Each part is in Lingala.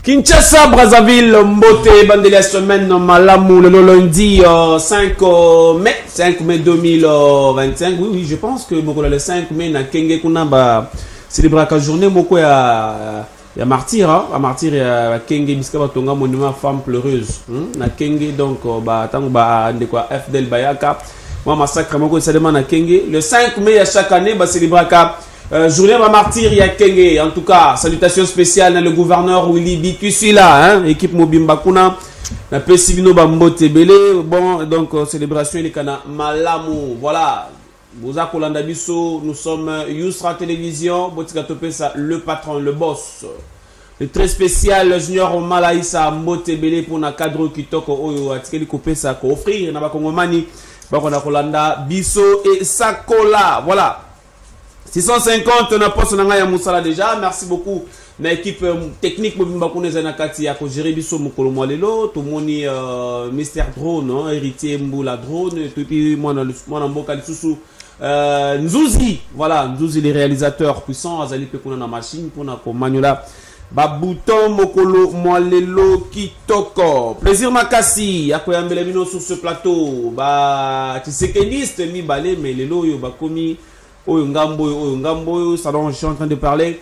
Kinshasa, Brazzaville, Mbote, Bandela semaine, Malamou, le lundi 5 mai 2025. Oui, je pense que le 5 mai, na Kenge Kunamba célébrer la journée, Moko ya martyr, à martyr ya Kenge Biskaba Tonga monument femme pleureuse. Na Kenge donc tango ndekwa FDL Bayaka. Moi massacre Moko ça demande na Kenge le 5 mai à chaque année célébrer journée martyr ya Kenge. En tout cas, salutations spéciales dans le gouverneur Willy Bitussi là, équipe Mobimba Kuna, la Pesivino Bambote Belé. Bon, donc célébration il kana Malamu. Voilà. Boza Kolanda Bisso, nous sommes Yousra Télévision, Botika Topesa, le patron, le boss. Le très spécial Junior Malaïsa Mbote Belé pour na cadre Kitoko Oyo Atikeli Kopesa ko offrir na Bakongomani, Bakona Kolanda Bisso et Sakola. Voilà. 650 na poste na ya Moussala déjà. Merci beaucoup na équipe technique Mobimba Kuneza na kati ya ko gérer biso mukolo mwalelo to moni Mr Drone, héritier Mboula Drone, to puis moi na mboka lisusu Nzuzi. Voilà, Nzuzi les réalisateurs puissants azali pe kuna na machine pour na ko manyola ba bouton mokolo mwalelo kitoko. Plaisir makasi akoyambela mino sur ce plateau ba tisekeniste mi balé mais lelo yo ba komi Oyo Ngambo, ça dont je suis en train de parler.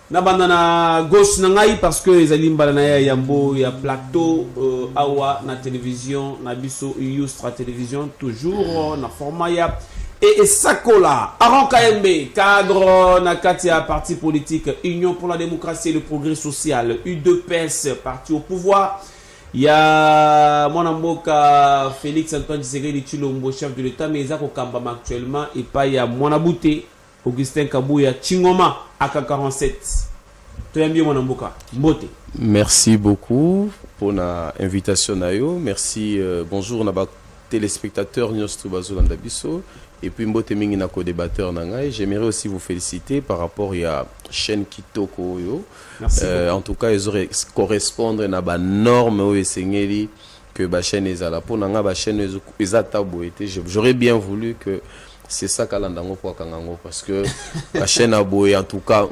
Na banana gauche nangai parce que les alim balana yambo ya plateau awa na télévision na biso Youstra télévision toujours na format ya et Sakola Aran KMB cadre na katia parti politique Union pour la démocratie et le progrès social U2PS parti au pouvoir. Il y a mon amboka Félix Antoine Tshisekedi Tshilombo chef de l'État mais Isaac Okambama actuellement et pas il y a Mwanabouté Augustin Kabouya Chingoma AK47. Tu aimes bien mon amboka Mbote. Merci beaucoup pour l'invitation Nayo. Merci bonjour naba téléspectateurs Nyostru Bazolanda Bisso et puis Mbote mingi na co-débatteur nangai. J'aimerais aussi vous féliciter par rapport à chaîne Kitoko yo. En tout cas, ils auraient correspondre à la norme où que la chaîne est là. Pour la chaîne j'aurais bien voulu que c'est ça qu'Alandango pour Kangango parce que la chaîne a beau en tout cas.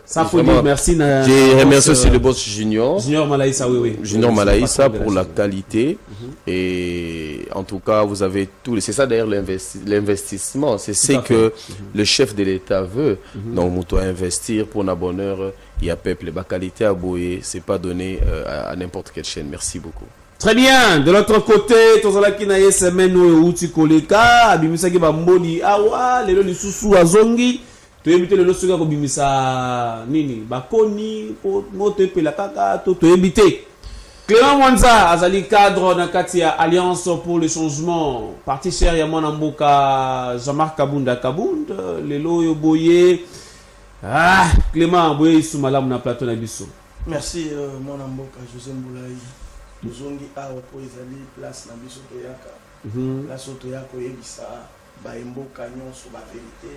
Ça faut dire merci. Je remercie aussi le boss Junior. Junior Malaïsa, oui. Junior Malaïsa pour la qualité. Et en tout cas, vous avez tout. C'est ça d'ailleurs l'investissement. C'est ce que le chef de l'État veut. Donc, on doit investir pour la bonheur. Il y a peuple. La qualité à Boye, c'est pas donné à n'importe quelle chaîne. Merci beaucoup. Très bien. De l'autre côté, Tozalaki na semaine où tu koleka, abimisaki bamboli awa, lelo lisusu azongi, to yebite lelo suka ko bimisa nini, bakoni, moto pela kaka, to yebite. Clément Mwanza azali cadre na kati ya Alliance pour le changement, parti cher ya mwana mboka Jean-Marc Kabunda lelo yo boye. Ah, Clément boye sumalamu na plateau na biso. Merci mwana mboka José Mboulaï. Zongi awa po ezali place na biso toyaka place toyako yebisa baemboka nyonso ba vérité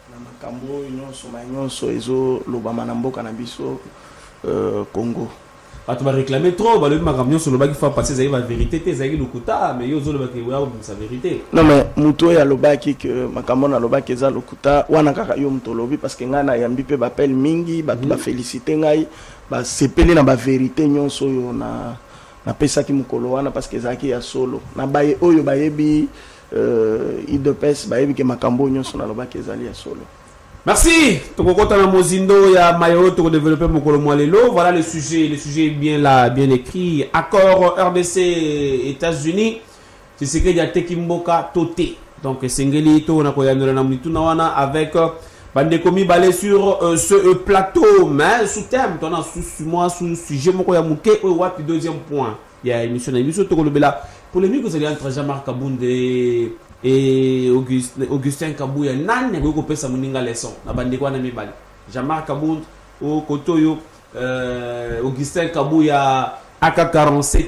na makambo nyonso manyonso ezo lobama na mboka na biso Congo. Tu vas réclamer trop, le makambo sur le bas qui faut passer la vérité te zaki lokuta mais yo zo le bas qui sa vérité. Non mais muto ya lobaki que makambo na lobaki eza lokuta wana kaka yo mutolobi parce que ngana yambi pe bapel mingi ba féliciter ngai ba sepeli na ba vérité nyonso yo na pesa ki mukolo wana parce que zaki ya solo na baye oyo bayebi IDPS bayebi ke makambo nyonso na lobaki ezali ya solo. Merci. Tokokota na mozindo ya mayo to développer mukolo mwalelo. Voilà le sujet est bien là, bien écrit. Accord RDC États-Unis. C'est ce que y a Tekimboka Toté. Donc sengeli to na koyandola na mituna wana avec bande komi balé sur ce plateau mais sous thème on a sous sujet moko ya muke o wapi deuxième point. Il y a émission to kolobela polémique vous allez entre Jean-Marc Kabunda et Augustin Kabouya nani ko pesa muninga leçon na bande kwa na mibali Jean-Marc Kabunda au Kotoyo Augustin Kabouya AK47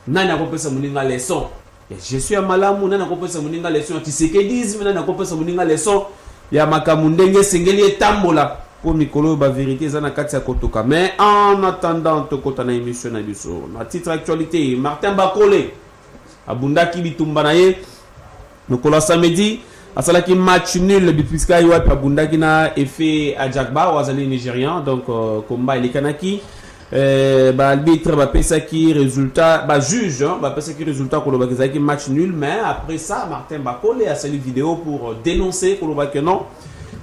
nani ko pesa muninga leçon. Je suis à Malamu nani ko pesa muninga leçon Tshisekedi nani ko pesa muninga leçon ya makamundenge sengeli etambola pour mikolo ba vérité zana katia kotoka. Mais en attendant to kota na émission na biso na titre actualité Martin Bakole abundaki bitumba na ye nokolo samedi asalaki match nul puisque aywa abundaki na effet Ajakba wazali nigérian donc combat elekanaki arbitre va passer qui résultat juge va passer qui résultat pour le match nul, mais après ça Martin Bakole a sali vidéo pour dénoncer pour le non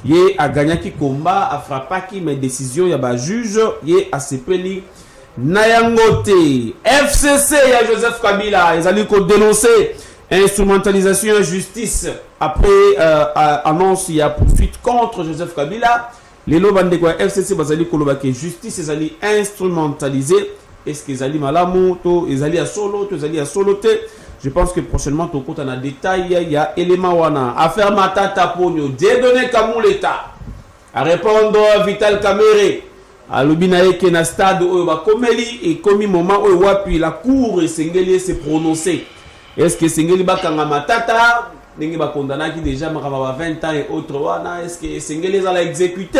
il a gagné qui combat a frappé qui mais décision il y a juge il a sepeli Nayangote FCC il y a Joseph Kabila ils allaient dénoncer instrumentalisation et justice après annonce il y a poursuite contre Joseph Kabila. Les lois de quoi FCC bazali kolobake justice ils allaient instrumentaliser. Est-ce qu'ils allaient malamu to ils allaient à solo to ils allaient à solote. Je pense que prochainement ton compte en a détail il y a élément wana affaire matata ponyo dédonné comme l'état à répondre Vital Kamere à l'obinaye que na stade au ba komeli et commis moment où wapi la cour et sengeli se prononcer. Est-ce que sengeli bakanga matata Nengi ba condamné qui déjà makaba 20 ans et autres wana est-ce que Sengeli a exécuté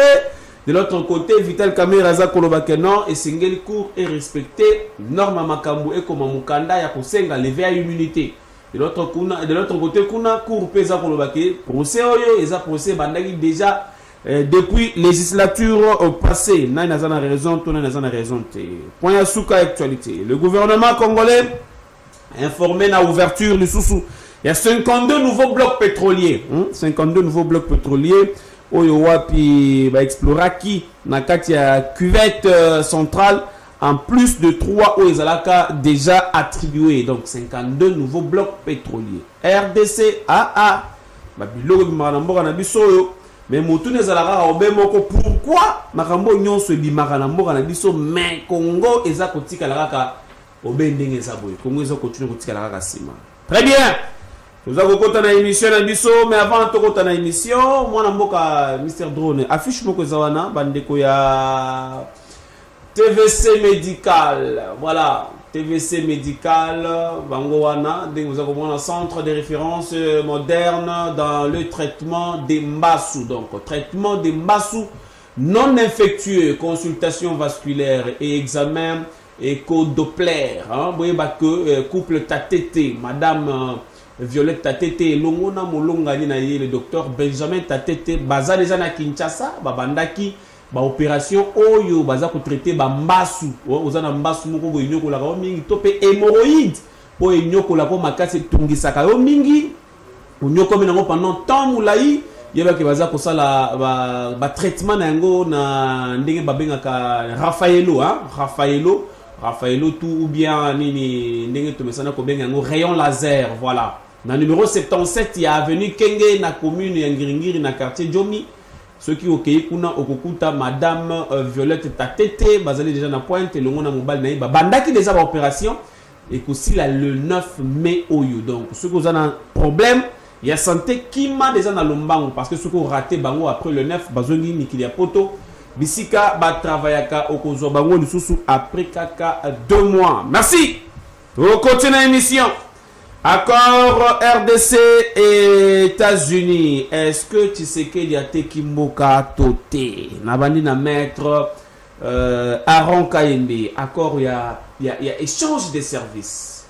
de l'autre côté Vital Kamera za kolobake non et Sengeli court et respecté norme makambu et comme mukanda ya kosenga lever à immunité de l'autre côté kuna cour pesa kolobake procès oyo eza procès bandaki déjà depuis législature passée na nazana raison to na nazana raison te point ya suka actualité le gouvernement congolais informé na ouverture du sous. Il y a 52 nouveaux blocs pétroliers. 52 nouveaux blocs pétroliers. Oyo wapi va explorer qui na katia cuvette centrale en plus de 3 aux Zalaka déjà attribués. Donc 52 nouveaux blocs pétroliers. RDC AA ba biloko bimarambo na biso mais mutune zalaka obemoko pourquoi makambo nyonso bimaka na mboka na biso mais Congo eza kotika la kaka obendenge za boye. Congo eza continue kotika la kaka sima. Très bien. Nous avons une émission à Bisso, mais avant de faire une émission, moi, je Mr. Drone, affiche moi que Zawana, bandeko ya TVC médical. Voilà, TVC médical, Bangowana, vous avez un centre de référence moderne dans le traitement des mbassou. Donc, traitement des mbassou non infectieux, consultation vasculaire et examen éco-doppler. Vous voyez que couple Tatete, madame. Violette Tatete longona molonga ni na ye le docteur Benjamin Tatete baza déjà na Kinshasa babandaki ba opération oyo baza ko traiter ba mbasu ozana mbasu moko bo inyoko la ko mingi to pe hémorroïde po inyoko la ko makasi tungisaka yo mingi unyoko menango pendant temps mulai yeba ke baza ko sala ba traitement na yango na ndenge babengaka Raffaello tout ou bien nini ndenge to mesana ko benga yango rayon laser voilà. Dans le numéro 77, il y a avenue Kenge, na commune Yangiringiri, na quartier Djomi. Ceux qui ont été Okukuta, madame Violette Tatete, basée déjà na pointe, le monde a mobile naïba. Banda qui déjà opération, et aussi le 9 mai Oyo. Donc, ceux qui ont un problème, il y a santé qui m'a déjà dans l'ombango, parce que ceux qui ont raté bango après le 9, bazongi Nikilia Poto, Bisika, ba travaillaka, okozo bango, le sous après kaka 2 mois. Merci! On continue l'émission. Accord RDC et États-Unis. Est-ce que tu sais qu'il y a Tekimboka Toté? Nabandi na maître Aaron Kayembe. Accord, il y a échange de services.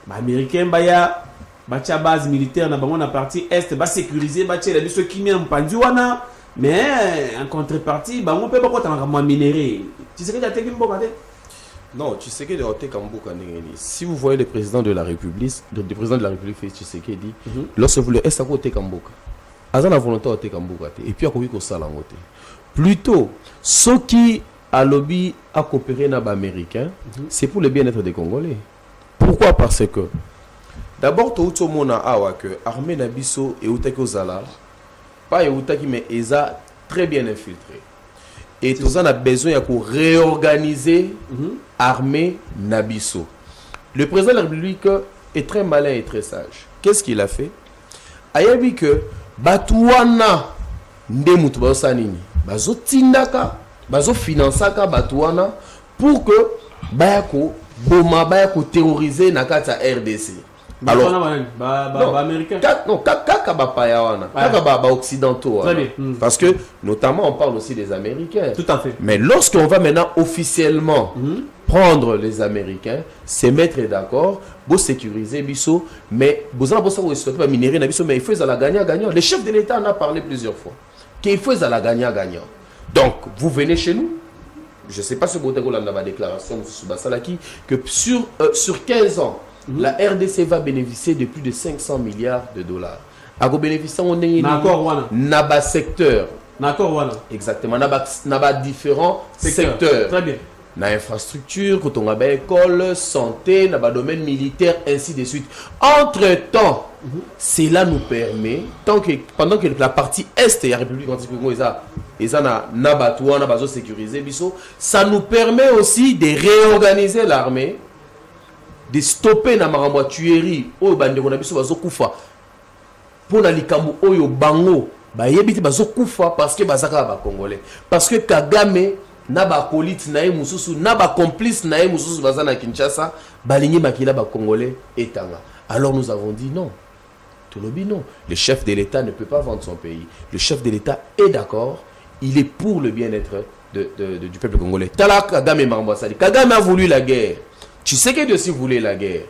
Bah, américain, bah, il y a base militaire na bango na partie est, bah, sécurisé, bah, la biso kimia mpandiwana. Mais en contrepartie, bah, on peut pas quoi minéré. Tu sais qu'il y a Tekimboka Toté? Non, tu sais que de si vous voyez le président de la République, le président de la République fait Tshisekedi dit, lorsque vous le est à côté Kamboka, azan la volonté à Kamboka et puis à côté Salangote. Plutôt, ceux qui a lobby à coopérer avec les Américains, c'est pour le bien-être des Congolais. Pourquoi? Parce que d'abord, tout le monde a que l'armée Nabiso et Outaki Zala, pas Outaki mais Eza très bien infiltré. Et tout ça, on a besoin de réorganiser l'armée Nabiso. Le président de la République est très malin et très sage. Qu'est-ce qu'il a fait? Il a dit que Batouana Ndemutu Basanini, Bazo Tindaka, Bazo Finansaka Batouana pour que Bayako Boma Bayako terroriser Nakata RDC. Alors, américain. Non, occidentaux. Parce que, notamment, on parle aussi des Américains. Tout à fait. Mais lorsqu'on va maintenant officiellement prendre les Américains, se mettre d'accord, pour sécuriser Bisso, mais vous avez pas minérer Bisso, mais il faut la gagnant-gagnant. Le chef de l'État en a parlé plusieurs fois. Qu'il faut la gagnant-gagnant. Donc, vous venez chez nous, je sais pas ce que vous avez la déclaration que sur 15 ans, la RDC va bénéficier de plus de 500 milliards de dollars. À bénéficier de bas secteur. Exactement, dans différents secteurs. Très bien. Dans l'infrastructure, quand on a école, santé, dans le domaine militaire, ainsi de suite. Entre-temps, cela nous permet, pendant que la partie Est de la République anti-Congo est sécurisée, ça nous permet aussi de réorganiser l'armée, de stopper la tuerie, pour la likambo oyo bango, parce que bazaka congolais. Parce que Kagame, Naba Kolit nae mususu, Naba complice nae mususu bazana Kinshasa, baligné makila ba congolais etanga. Alors nous avons dit non. Tolobi non. Le chef de l'État ne peut pas vendre son pays. Le chef de l'État est d'accord. Il est pour le bien-être du peuple congolais. Tala Kagame Marambasali. Kagame a voulu la guerre. Tu sais que Dieu aussi voulait la guerre.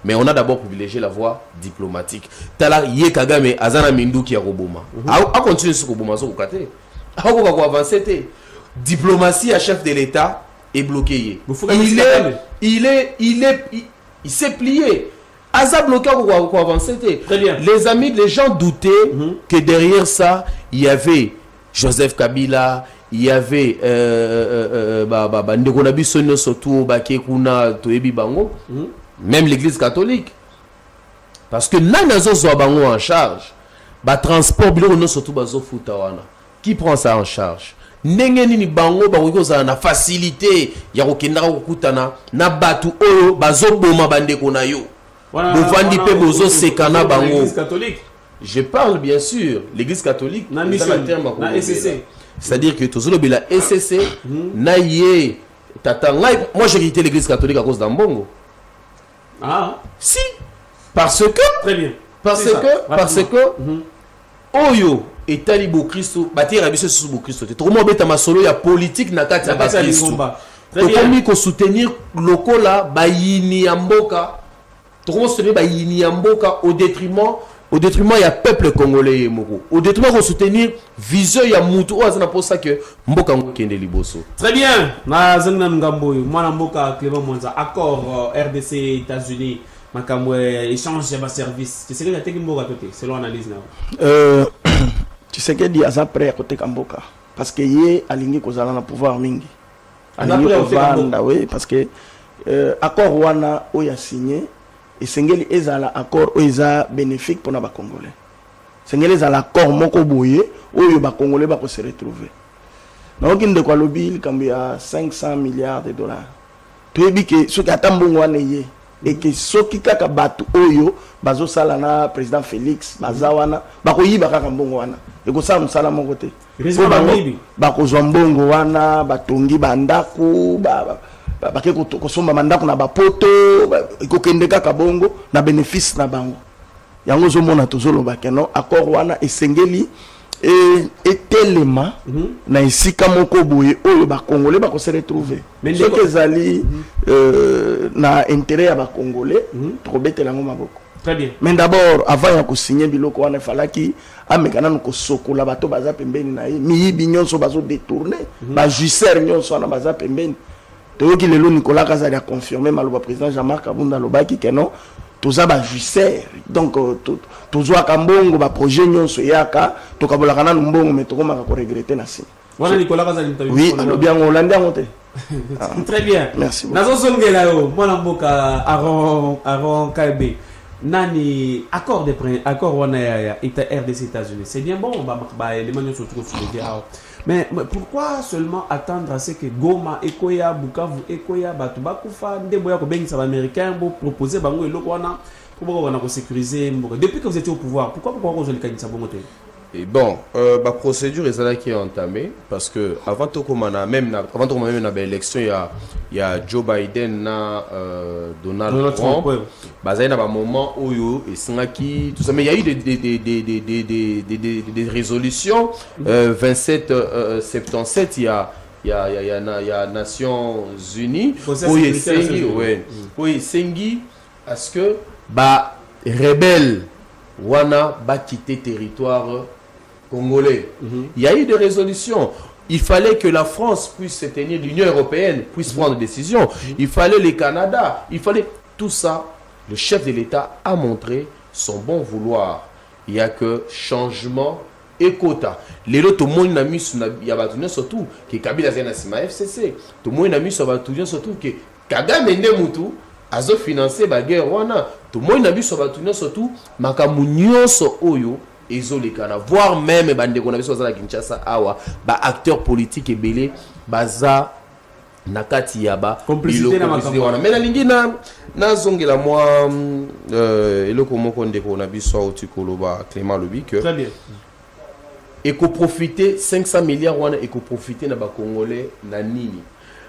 Mais on a d'abord privilégié la voie diplomatique. Tala Ye Kagame Azana Mindu qui a Roboma. A continué sur Roboma, sur Okate. A avancer. Diplomatie à chef de l'État est bloqué. Il s'est plié. Asa bloqué pour avancer. Les amis, les gens doutaient que derrière ça, il y avait Joseph Kabila, il y avait même l'église catholique. Parce que Nanazo Bango en charge, transport qui prend ça en charge? Nengeni bango bango na facilité ya kokenda kokutana na batu oyo bazoboma bandeko na yo bovandi pe bozo sekana bango. Je parle bien sûr l'église catholique na SCC, c'est-à-dire que tozolo bela SCC na ye tata ngai. Moi j'ai quitté l'église catholique à cause d'Ambongo. Ah si, parce que très bien, parce que oyo et talibo Christo bâtir la mission sur Christo. Tout le monde est ma solo ya politique na kati ya Christo. Comme ko soutenir loko là bayini yamboka. Tout le monde soutenir bayini yamboka au détriment ya peuple congolais yemoko. Au détriment ko soutenir vision ya mutu o azana pour ça que mboka ngokende liboso. Très bien. Na zanga ngamboyo mwana mboka Clément Mwanza accord RDC États-Unis. Échange de service. Tu sais que tu as selon l'analyse. Tu sais que tu as prêt à côté Kamboka. Parce que y a aligné qu'on a le pouvoir mingi. Aligné oui, parce que accord wana oya signé et sengeli ezala accord oya bénéfique pour les Congolais. Sengeli ezala accord moko boye oyo ba Congolais ba se retrouver. Donc il de quoi lobby quand il y a 500 milliards de dollars. Tu dis que ce qui a tambongo wana yé et que ceux qui kaka batu oyo bazo salana président Félix bazawana bakoyi bakaka mbongo wana et ko sa musala mon côté bako zombongo wana batongi bandaku bake ko somba mandaku na bapoto ko kende kaka bongo na bénéfice na bango yango zo mona tozolo bakeno accord wana esengeli et tellement na isika moko boye oyo ba congolais ba ko se retrouver ce que zali na intérêt ya ba congolais to betela ngo maboko. Très bien. Mais d'abord avant ya ko signer biloko wana falaki amekana ko sokola bato baza pembeni na ye mi binyonso bazo détourner ba juicer nyonso na baza pembeni to ki lelo Nicolas Kazali a confirmé maloba président Jean-Marc Kabunda lobaki que non toza ba juicer donc tozwa kambongo ba projet nyonso yaka to kabolaka na mbongo mais to komaka ko regretter na si wana Nicolas Kazali mtabi oui bien Hollande ngote. Très bien, merci beaucoup. Nazo songela yo mwana mboka Aaron Kabe nani accord wana ya RDC États-Unis c'est bien bon les manions se trouvent sur le terrain. Mais pourquoi seulement attendre à ce que Goma, Ekoya, Bukavu, Ekoya, Batubakufa, Ndeboya, Kobengisa, Américain, pour proposer Bango et Lokwana, pour sécuriser. Depuis que vous étiez au pouvoir, pourquoi vous avez le ça Et bon, la procédure est là qui est entamée parce que avant tout comme même l'élection il y a Joe Biden na Donald Trump basé dans un moment où et Singaki tout ça mais il y a eu des résolutions 27-77 il y a Nations Unies oui Sengi est-ce que rebelle wana ba quitter territoire congolais. Il y a eu des résolutions. il fallait que la France puisse se tenir, l'Union européenne puisse prendre des décisions. Il fallait le Canada. Il fallait tout ça. Le chef de l'État a montré son bon vouloir. Il n'y a que changement et quota. Les autres, tout le monde a mis surtout que Kabila Zena Sima FCC. Tout le monde a mis surtout que Kagame Ndemutu a financé la guerre. Tout le monde a mis surtout Makamunyoso Oyo. Voire même Kinshasa awa ba acteurs politiques et belé baza nakati yaba complicité na makambo mais na lingi na zongela moi eloko moko ndeko na biso otikoloba Clément lobi que très bien et ko profiter 500 milliards wana et ko profiter na ba congolais na nini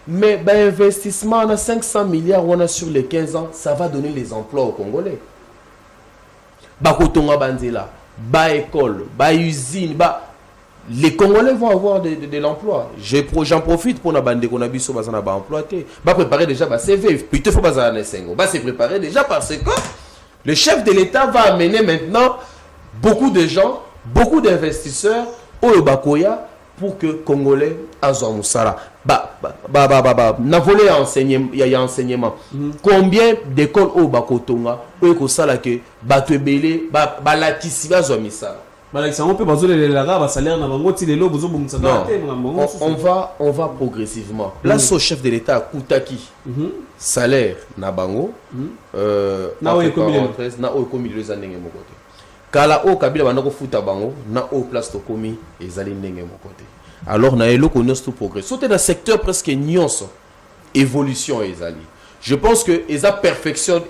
mais ba investissement na 500 milliards wana sur les 15 ans ça va donner les emplois aux congolais ba kotonga banzela bas école, bas usine, les Congolais vont avoir de l'emploi. J'en profite pour la bande qu'on a vu sur la emploi. Va préparer déjà ma CV. Plutôt faut pas se préparer déjà parce que le chef de l'État va amener maintenant beaucoup de gens, beaucoup d'investisseurs au Bakoya pour que Congolais aient Moussala. Na volé enseignement, il y a enseignement. Combien d'écoles au Bakotonga ou que ça là que batebele la kisi ba zomisa. On peut bazoler les lara salaire na bango ti lelo bozo bumisa on va progressivement. Place au chef de l'État Koutaki. Salaire na bango na o ekomi les années mokote. Kala o Kabila banako futa bango na o place to komi ezali ndenge mokote. Alors na elo ko tout progrès. Sauter dans le secteur presque nyonso évolution ezali. Je pense que eza perfection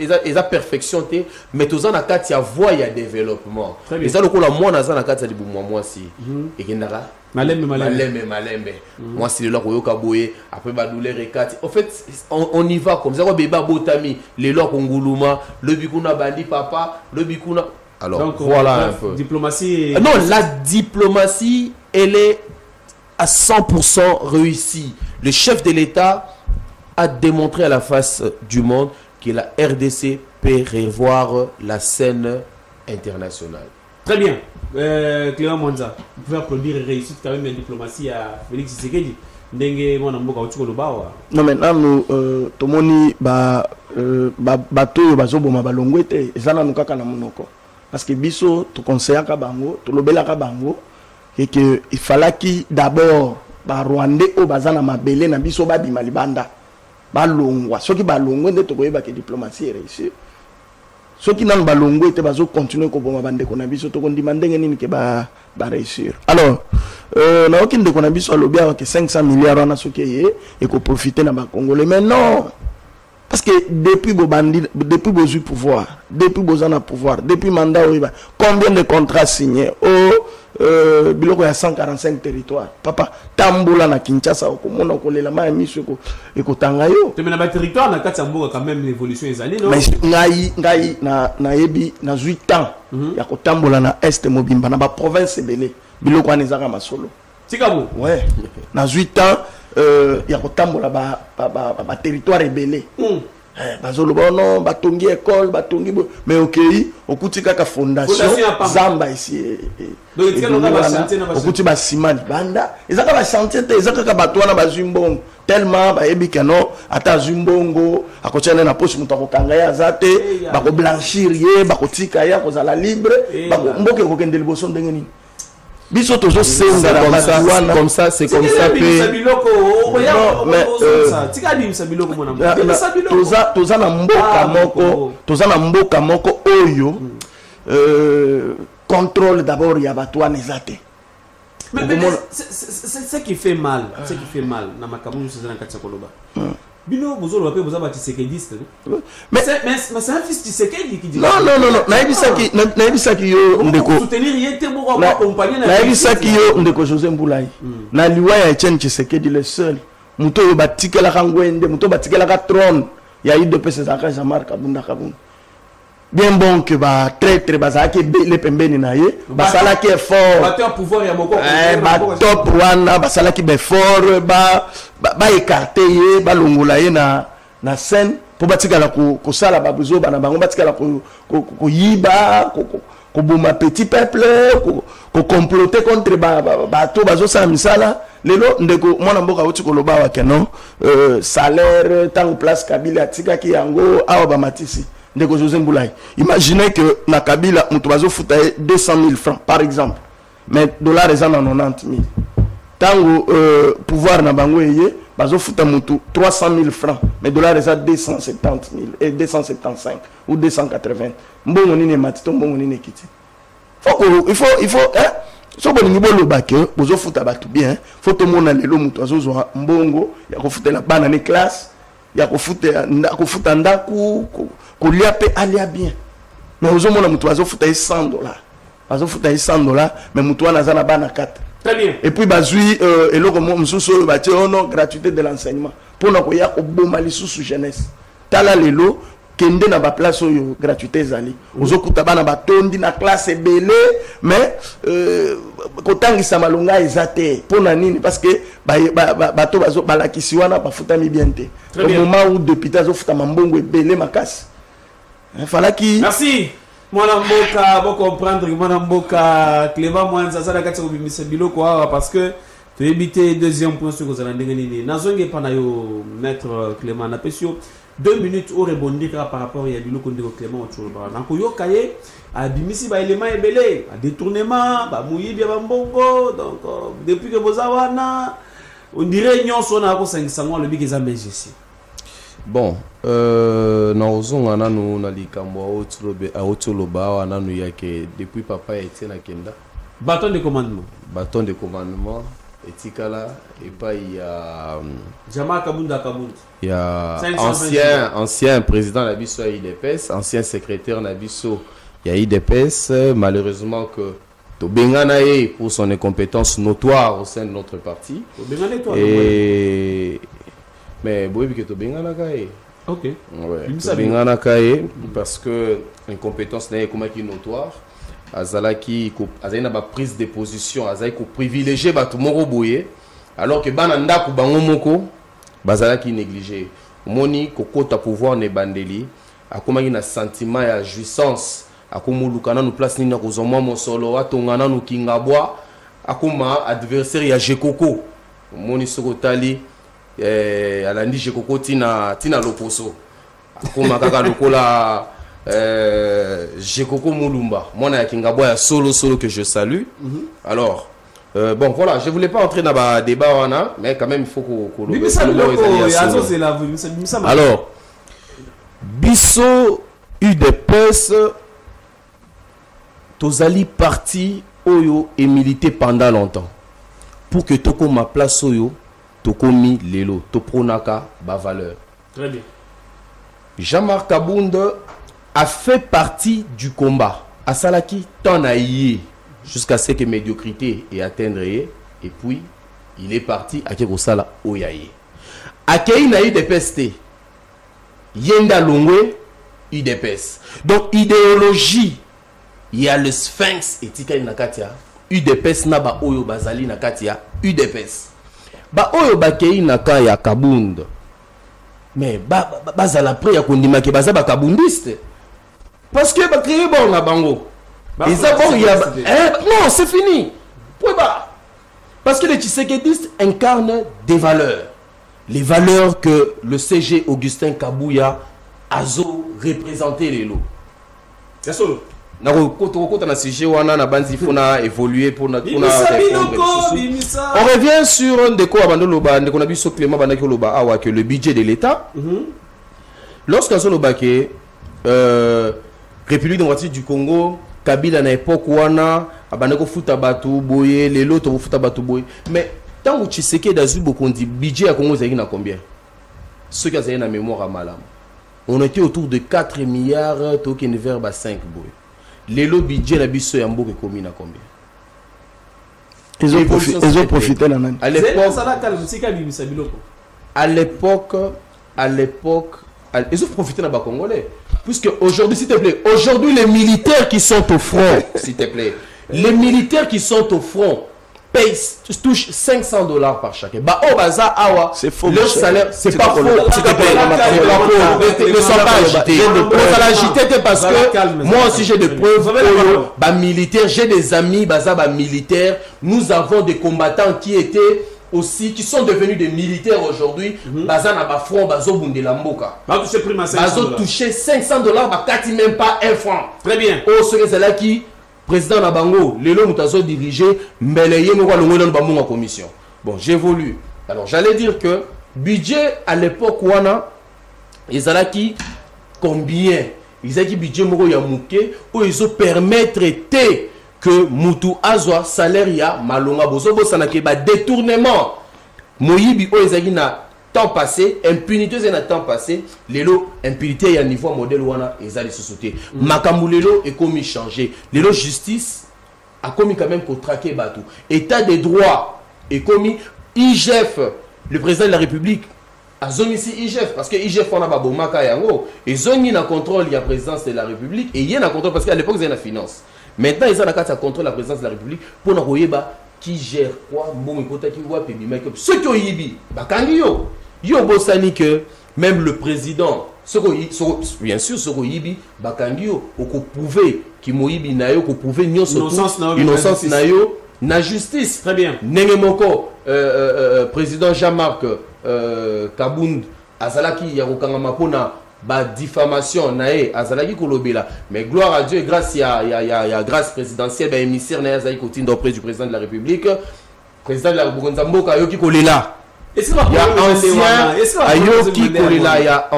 mais tous na kati ya voie ya développement. Eza lokola mwana za na kati ya libumwa mwasi. Ekendaka malembe. Moi c'est le koyoka boye après ba douleur ekati. En fait on y va comme ça ko beba botami le lor konguluma le bikuna bandi papa le bikuna. Alors donc, voilà un peu. Diplomatie non, la diplomatie elle est à 100% réussie. Le chef de l'État a démontré à la face du monde que la RDC peut revoir la scène internationale. Très bien. Clément Mwanza, vous pouvez applaudir et réussir quand même la diplomatie à Félix Tshisekedi. Non, maintenant, nous, tout le monde, bateau, bazoboma balongwete, ezana nukaka na monoko. Parce que biso, tu conseilles à Bango, tu l'obéis à Bango, et que il fallait qu'il d'abord, Rwandais au bazana mabele na biso babi malibanda, balongwa. Ceux qui balongwa, ne te voyez pas que diplomatie est réussie. Ceux qui n'ont pas balongwa, te bazo continuer ko boma bande kona biso, to kon demander ngeni ke ba réussir. Alors, na aucune de kona biso alobia que 500 milliards on a ce qui est et ko profiter na ba Congolais. Mais non. Parce que depuis vos bandits, depuis vos pouvoir, depuis vos ans à pouvoir, depuis mandat, combien de contrats signés biloko ya 145 territoires. Papa, tambola na Kinshasa, okomona okolela ma miso et kotangayo. Tu na territoire na Katsamboka quand même l'évolution est allée non? Mais ngai na yebi na 8 ans ya kotambola na Est Mobimba na ba province belé. Biloko anezaka masolo. Tikabo. Ouais. Na 8 ans ya kotambola ba territoire ebele. Bazoloba non batongi école batongi mais okei okuti kaka fondation zamba ici donc il y a ba chantier na ba okuti ba ciment banda ezaka ba chantier te ezaka ka batwana ba zumbongo tellement ba yebika no ata zumbongo akotiana na poche muto akokanga ya zate bako blanchir ye bakotika ya kozala libre bako mboke kokende liboso ndenge nini. Biso toujours comme ça c'est comme ça que toza na mboka moko oyo contrôle d'abord ya batwa nezate. Mais c'est ce qui fait mal, na makamu c'est na katia koloba. Bino bozolo bape bozaba Tshisekedi. Mais c'est un fils Tshisekedi qui dit. Non. Naibisaki yo ndeko. Soutenir yete pour accompagner na. Naibisaki yo ndeko José Mboulay. Na liwa ya Etienne Tshisekedi le seul. Muto yo batikela kangwende, muto batikela ka trône. Ya IDP César Jean-Marc Kabunda. Bien bon que ba traître bazaki le pembeni na ye, basala ki effort. Bateur pouvoir ya moko. Ba top wana basala ki effort ba écarter ye, ba longola ye na scène pour batikala ko sala ba buzo bana bango batikala ko yiba ko boma petit peuple ko comploter contre ba to bazo sala misala lelo ndeko mwana mboka oti koloba wa kenon salaire tant place Kabila tika ki yango awa ba matisi ndeko José Mboulay. Imaginez que na Kabila mutu bazo futa 200 000 francs par exemple, mais dollars eza na 90 000. Tango pouvoir na bango eye bazo futa mutu 300 000 francs, mais dollars eza 270 000 et 275 ou 280. Mbongo nini matito mbongo nini kiti. Il faut hein. So bolingi boloba ke bozo futa batu bien, faut to mona lelo mutu azozo mbongo ya ko futa la bana ni classe, ya ko futa ndaku kolia pe alia bien. Mais ozo mona mutu azo futa $100. Azo futa $100 mais mutu wana za na bana 4. Très bien. Et puis bazui eloko mususu ba ti ono gratuité de l'enseignement pour na ko ya ko boma lisusu jeunesse. Tala lelo kende na ba place oyo gratuité zali ozokuta bana batondi na classe belé mais kotangisa malonga ezate pona nini parce que bato bazo balakisi wana bafutami bien te au moment où député azofuta mambongo ebele makasi falaki merci mwana mboka bo comprendre mwana mboka Clément Mwanza za kati ko bimisa biloko awa parce que tu éviter deuxième point sur kozala ndenge nini nazonge pana yo maître Clément na pesio 2 minutes au rebondir par rapport à biloko ndeko Clément Otcholoba na koyoka ye a bimisi ba élément ebele a détournement ba muyibi ba mbongo donc depuis que bozawana on dirait nyonso na ko sangisa ngwa le bikeza mbejesi. Bon na ozonga nanu na likambo Otcholoba wana nu yake depuis papa était na kenda bâton de commandement etikala et pas il y a Jama Kabunda Kabunda. Il y a ancien président Nabiso à IDPS, ancien secrétaire Nabiso il y a IDPS, malheureusement que Tobenganae pour son incompétence notoire au sein de notre parti. Et mais boyebi que Tobenganakae. OK. Ouais. Tobenganakae parce que incompétence n'est comme qui notoire. Azalaki azana ba prise de position azali ko privilégier batu moko boye alors que bana ndaku bango moko bazalaki négligé moni kokota pouvoir ne bandeli akomaki na sentiment ya jouissance akomulukana no place nini ko zomwa mosolo atongana no kingabwa akoma adversaire ya Jekoko moni sokotali alandi Jekoko tina loposo akoma kaka lokola Jekoko Mulumba, moi na Kingabwa solo que je salue. Alors bon voilà, je voulais pas entrer dans le débat mais quand même il faut qu'on alors biso UDPS tozali parti oyo et milité pendant longtemps pour que toko ma place oyo tokomi lelo to pronaka ba valeur. Très bien. Jean-Marc Kabunda a fait partie du combat. Asalaki Tanaïe jusqu'à ce que médiocrité et atteindre et puis il est parti à Kekosala Oyaye. Akei na UDPS Yenda Longwe UDPS. Donc idéologie il y a le Sphinx et Tika Nakatia UDPS naba Oyo Bazali Nakatia UDPS. Ba Oyo Bakei Naka ya Kabund. Mais bazala après ya kondima ke bazaba kabundiste. Parce que bah créer bon la bango. Et ça bon il y a non, c'est fini. Parce que les Tshisekedi incarnent des valeurs. Les valeurs que le CG Augustin Kabouya a représenté les lots. C'est ça. Na ko na CG wana na banzi fona évoluer pour na on revient sur un déco abandoloba ndeko na biso Clément bandaki loba awa que le budget de l'État. Lorsqu'on se lobake République démocratique du Congo, Kabila na époque wana abaneko futa batu boye, les lots futa batu boye. Mais tant que Tshisekedi dazu bokondi budget à Congo zaki na combien? Ceux qui ont na mémoire à malam. On était autour de 4 milliards token vers 5 boye. Les lots budget na biso ya mboka komi na combien? Ils ont profité la même. À l'époque ils ont profité dans les Congolais. Puisque aujourd'hui, s'il te plaît, aujourd'hui les militaires qui sont au front, s'il te plaît, les militaires qui sont au front touchent $500 par chacun. Bah, oh, baza, awa, c'est faux. Leur salaire, c'est pas faux. S'il te plaît, ne sois pas agité. Ne pas agité parce que moi aussi j'ai des preuves. Bah, militaires, j'ai des amis, baza, bah, militaires. Nous avons des combattants qui étaient aussi qui sont devenus des militaires aujourd'hui, baza na ba front bazo bundela mboka. Bazo touché 500 $, bakati même pas 1 franc. Très bien. Oh ce que c'est là qui président na bango, lelo mutazo diriger mbeleye ngwa longo dans bamunga commission. Bon, j'évolue. Alors j'allais dire que budget à l'époque wana ezalaki combien? Ezalaki budget moko ya muke ou ils permettre que mutu azwa salaire ya malonga bozo bosana ke ba détournement moyibi o ezaki na temps passé impunité na temps passé lelo impunité ya niveau modèle wana ezali société makambu lelo e komi changer lelo justice a commis quand même ko traquer batou état des droits et commis IGF le président de la République a zone ici IGF parce que IGF on a ba bomaka yango et zone na contrôle il y a présidence de la République et il y a na contrôle parce qu'à l'époque il y a la finance. Maintenant, ils ont la carte à contrôle la présidence de la République pour nous voir qui gère quoi, bon, qui voit, ceux qui ont yibi, yo bosani que même le président, bien sûr, ceux qui ont yibi, bakangio, ou qu'on pouvait, qui moyibi nayo, qu'on pouvait innocence nayo, na justice. Très bien. Nengemoko, président Jean-Marc Kabound, Azalaki, Yarokanga Mapona. Ba diffamation nae azalaki kolobela mais gloire à Dieu grâce ya grâce présidentielle ba émissaire nae azalaki kotinda auprès du président de la République président de la Bokonzamboka ayoki kolela ya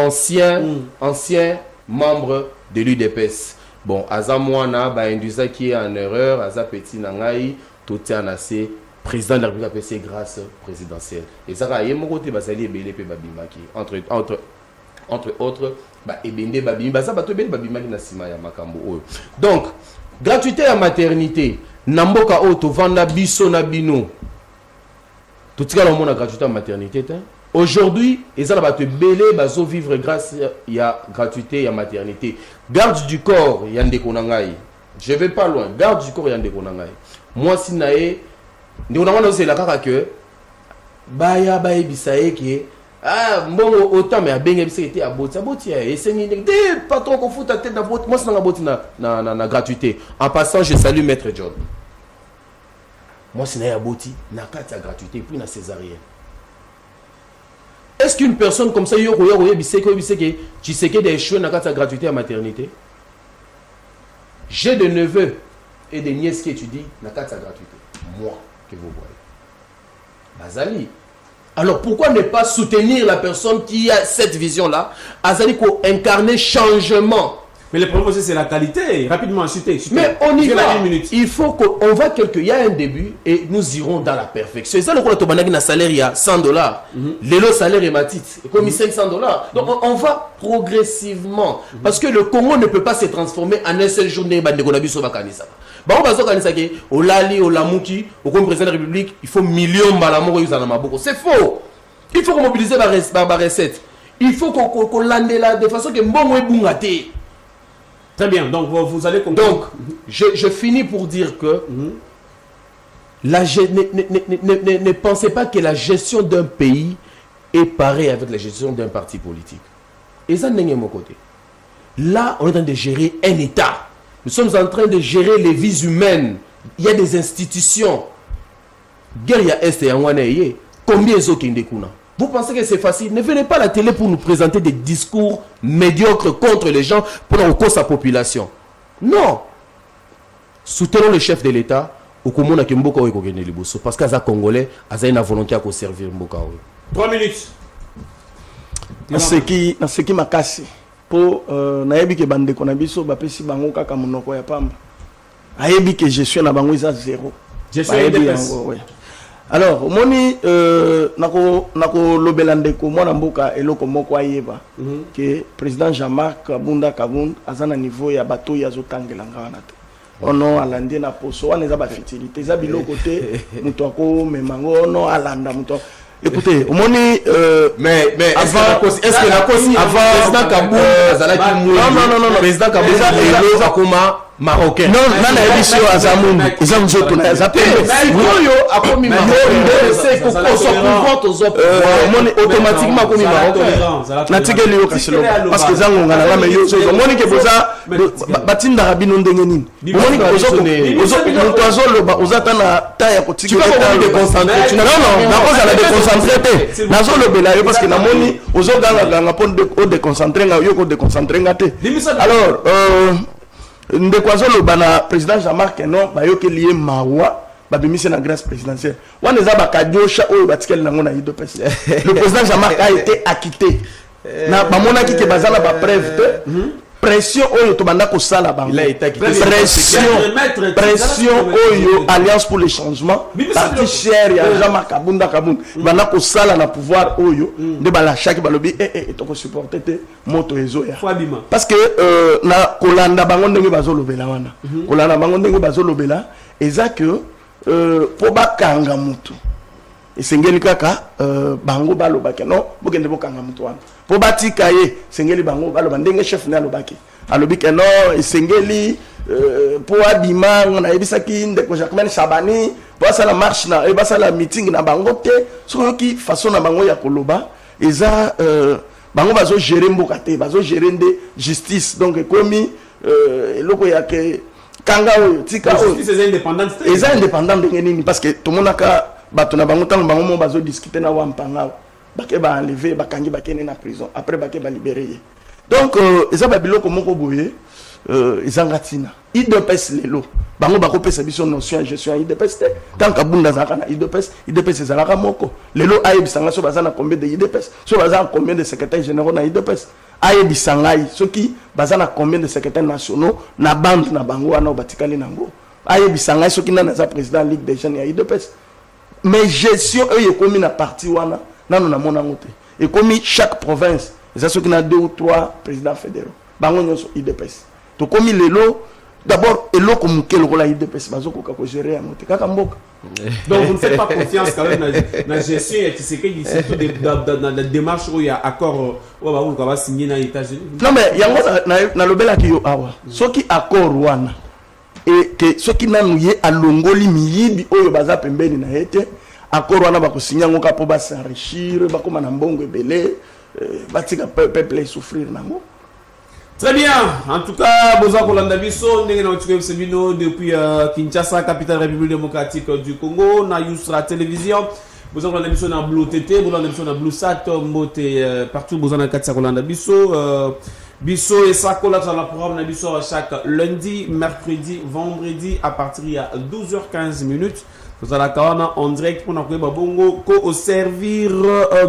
ancien membre de l'UDPS bon azamwana ba indusa qui est en erreur aza petit nangai totianase président de la République a fait grâce présidentielle et ça a yemo côté basali ebele pe babimaki entre autres, donc, gratuité à maternité, Namboka Oto, Vanda Biso Nabino, tout ce qu'on a gratuité à maternité. Aujourd'hui, ils ont vivre grâce à gratuité à maternité. Garde du corps, Yande Konangai. Je vais pas loin, garde du corps, Yande Konangai. Moi, si nae, nous avons aussi la carte que, Baya Baye Bisae qui est. Ah, bon, autant, mais à Bengé, c'était à Boti, et c'est une patron qu'on fout ta tête dans Boti. Moi, c'est dans Boti, na gratuité. En passant, je salue Maître John. Moi, c'est à Boti, na carte à gratuité, puis na césarienne. Est-ce qu'une personne comme ça, tu sais qu'il y a des choses na carte à gratuité à maternité? J'ai des neveux et des nièces qui étudient na carte à gratuité. Moi, que vous voyez. Bazali. Alors pourquoi ne pas soutenir la personne qui a cette vision-là, Azali pour incarner changement? Mais le problème aussi c'est la qualité. Rapidement, mais on y va. Il faut qu'on va il y a un début et nous irons dans la perfection. C'est ça le problème. On a un salaire il y a $100. Le salaire est matit. Comme $500. Donc on va progressivement parce que le Congo ne peut pas se transformer en un seul journée. Bah on va se organiser au Lali, au Lamouki, au président de la République, il faut millions de. C'est faux. Il faut mobiliser la recette. Il faut qu'on lande là de façon que bon est bungate. Très bien. Donc vous allez comprendre. Donc je finis pour dire que ne pensez pas que la gestion d'un pays est pareille avec la gestion d'un parti politique. Et ça n'est pas mon côté. Là, on est en train de gérer un État. Nous sommes en train de gérer les vies humaines. Il y a des institutions. Guerre Est et Anwanaye. Combien ils ont Kindekuna? Vous pensez que c'est facile? Ne venez pas à la télé pour nous présenter des discours médiocres contre les gens pour cause sa population. Non. Soutenons le chef de l'État. Parce qu'à un Congolais, ils ont une volonté à servir Mboka. 3 minutes. Dans ce qui m'a cassé. Pour nayebi ke bande ko na biso ba pesi bango kaka monoko ya pamba ayebi ke gestion na bango isa 0 gestion de pes. Alors moni nako lobelande ko mona mboka eloko moko ayeba que président Jean-Marc Kabound azana niveau ya bato ya zotangela ngana te ono alande na poso wana za ba fertilité za biloko te muto ako memango ono alanda muto. Écoutez, au moment mais est-ce que la cause avant président Kabound non président Kabound marocain. Non, nana émission à Zamoun. Ils ont dit qu'on a zappé. Automatiquement comme marocain. Natique Léo Kasselo. Parce que Zango ngana mais yo so Monique Boza batinda rabino ndengeni. Monique Bozo loba ozatana taya kotiki. Tu vas me déconcentrer. Non non, na cause la déconcentrer. Nazo lobela yo parce que na moni ozo ganga pon de déconcentrer nga yo ko déconcentrer ngate. Alors ndekwazo lobana président Jean-Marc non bayoke lié mawa babimise na grâce présidentielle wana za bakadiosha oyo batikeli nango na IDPS. Le président Jean-Marc a été acquitté na bamona ki ke bazala ba preuve te pression oyo to banda ko sala bango pression oyo alliance pour le changement parti cher ya Jean-Marc Kabunda banda ko sala na pouvoir oyo de bala chaque balobi to ko supporter te moto ezo ya parce que na kolanda bango ndenge bazolobela wana kolanda bango ndenge bazolobela eza que po bakanga mutu esengeli kaka bango balobaki non bokende bokanga mutu wana po batika ye sengeli bango baloba ndenge chef na alobaki alobi ke non esengeli po abima na ebisaki ndeko Jacquemain Chabani po asala marche na ebasala meeting na bango te soki façon na bango ya koloba eza bango bazo gérer mboka te bazo gérer nde justice donc ekomi eloko ya ke kanga oyo tika oyo justice eza indépendant ndenge nini parce que tout monaka bato na bango tango bango mo bazo discuter na wampanga bake ba enlever bakangi bakene na prison après bake ba libérer donc eza ba biloko moko boye ezangatina IDPS lelo bango bako pesa biso notion gestion IDPS te tant que bunda zaka na IDPS ezalaka moko lelo ayebisanga so bazana combien de IDPS so bazana combien de secrétaires généraux na IDPS ayebisangai soki bazana combien de secrétaires nationaux na bande na bango wana batikali nango ayebisangai soki na za président ligue des jeunes ya IDPS mais gestion eux ekomi na parti wana nano na mona ngote ekomi chaque province eza soki na 2 ou 3 présidents fédéraux bango nyonso IDPS to komi lelo d'abord eloko mukelo ko la IDPS bazoko ka ko gérer ya moté kaka mboka. Donc vous ne faites pas confiance quand même na gestion et qui c'est que surtout dans la démarche où il y a accord où on va signer dans les États-Unis. Non mais yango na lobela ki yo awa soki accord wana et que soki nanuye alongoli miyibi oyo baza pembeni na ete accord wana bako signer ngo ka po ba s'enrichir bakoma na mbongo ebele batika peuple souffrir nango. Très bien. En tout cas, Boza Kolanda Biso, depuis Kinshasa, capitale République démocratique du Congo, na Yusra Télévision. Boza Kolanda Biso na Blue TT, Boza Kolanda Biso na Blue Sat, Mbote partout. Boza na Katsa Kolanda Biso. Biso et Sakola dans le programme na Biso chaque lundi, mercredi, vendredi à partir de 12h15 minutes. Vous allez en direct pour nous Bongo au servir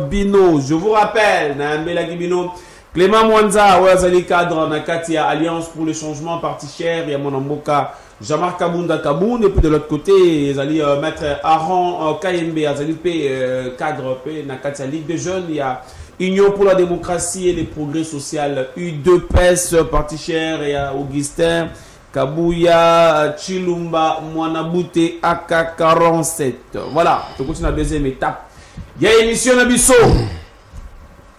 Bino. Je vous rappelle, na Mbelagi Bino. Clément Mwanza, Ouazali cadre na Katia Alliance pour le changement parti cher, il y a mon amboka Jean-Marc Kabunda Kaboun, et puis de l'autre côté, ils allaient mettre Aaron KMB, Azali P cadre P na Katia Ligue des Jeunes, il y a Union pour la démocratie et les progrès sociaux, U2PES parti cher, il y a Augustin Kabouya Chilumba Mwanabute AK47. Voilà, on continue la deuxième étape. Il y a émission Nabiso.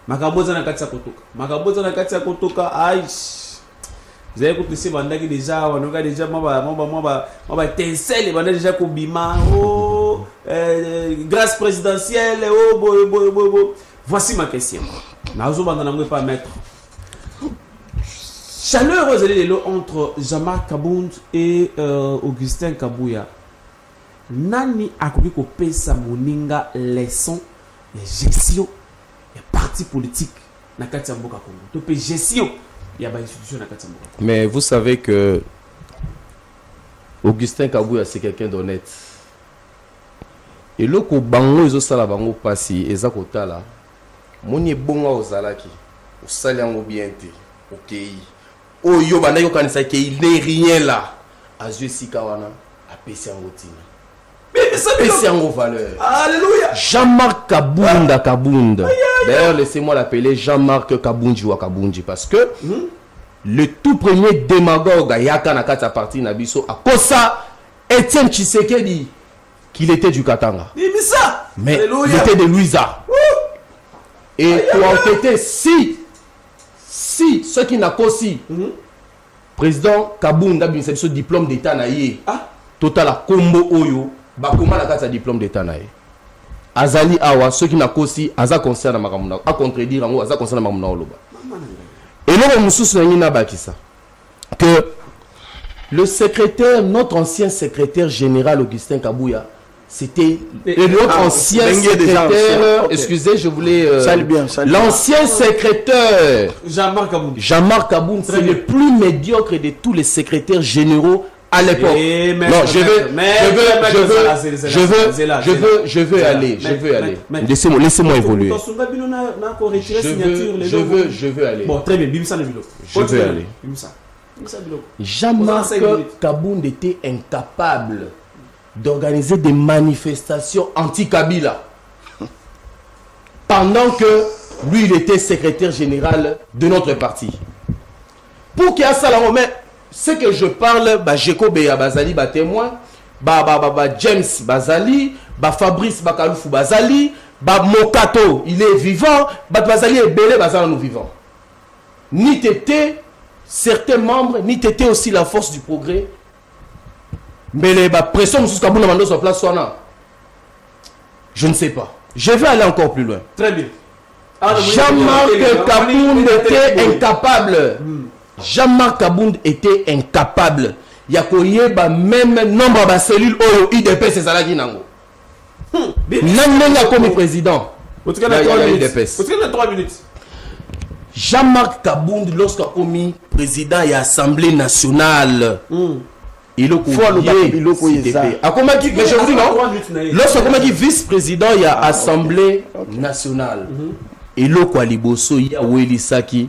Makaboza na kati ya kotoka. Makaboza na kati ya kotoka. Aish. Vous avez écouté bandaki déjà, on a déjà moi étincelle, banda déjà kobima. Oh, grâce présidentielle. Oh, bo. Voici ma question. Nazo banda na pas mettre. Chaleureuse entre Jean-Marc Kabound et Augustin Kabouya. Nani akoki ko pesa moninga leçon de gestion. Il y a parti politique na Katia Mboka Congo. Donc gestion, il y a une institution na Katia Mboka. Mais vous savez que Augustin Kabouya c'est quelqu'un d'honnête. Et le ko bango ezo sala bango pasi ezakota la. Moni bonga ozalaki. Osali yango bien te. OK. Oyo bana yo kanisa ke il n'est rien là. Azue sikawana apesi yango tina. Mais ça c'est en valeur. Alléluia. Jean-Marc Kabunda Kabunda. D'ailleurs, laissez-moi l'appeler Jean-Marc Kabunji ou Kabunji parce que le tout premier démagogue Yaka Nakata parti Nabiso à Kosa Etienne Tshisekedi qu'il était du Katanga. Mais il était de Louisa. Et pour enquêter si ceux qui n'a qu'aussi président Kabunda abimisa biso diplôme d'état na ye Ah, total la combo oyo bakoma na kati ya diplôme d'état na ye azali awa soki na kosi aza concerne na makambo a contredire ngo aza concerne na makambo na oloba eloko mosusu na ngi na bakisa que le secrétaire, notre ancien secrétaire général Augustin Kabouya, c'était notre ancien secrétaire, excusez, je voulais... l'ancien secrétaire Jean-Marc Kabound. Jean-Marc Kabound, c'est le plus médiocre de tous les secrétaires généraux à l'époque. Non, je veux aller. Laissez-moi évoluer. Je veux aller. Bon, très bien, Bimsa Nebilo. Je veux aller. Jean-Marc Kabound était incapable d'organiser des manifestations anti-Kabila pendant que lui il était secrétaire général de notre parti. Pour qu'il y ait ça là, mais ce que je parle, Jeko Beya Bazali, témoin, James Bazali, Fabrice Bakaloufou Bazali, Mokato, il est vivant, Bazali est belé, Bazali nous vivant. Ni t'étais certains membres, ni t'étais aussi la force du progrès. Mais les pressions jusqu'à bout de sur place, je ne sais pas. Je vais aller encore plus loin. Très bien. Jean-Marc Kabound était incapable. Jean-Marc Kabound était incapable. Il y a même nombre de cellules au IDPS et Zalagi Nango. Nango comme président. Au tout cas, 3 minutes. Jean-Marc Kabound, lorsqu'il a commis président et l'Assemblée nationale, il a commis vice-président et l'Assemblée nationale. Il a commis Welisaki.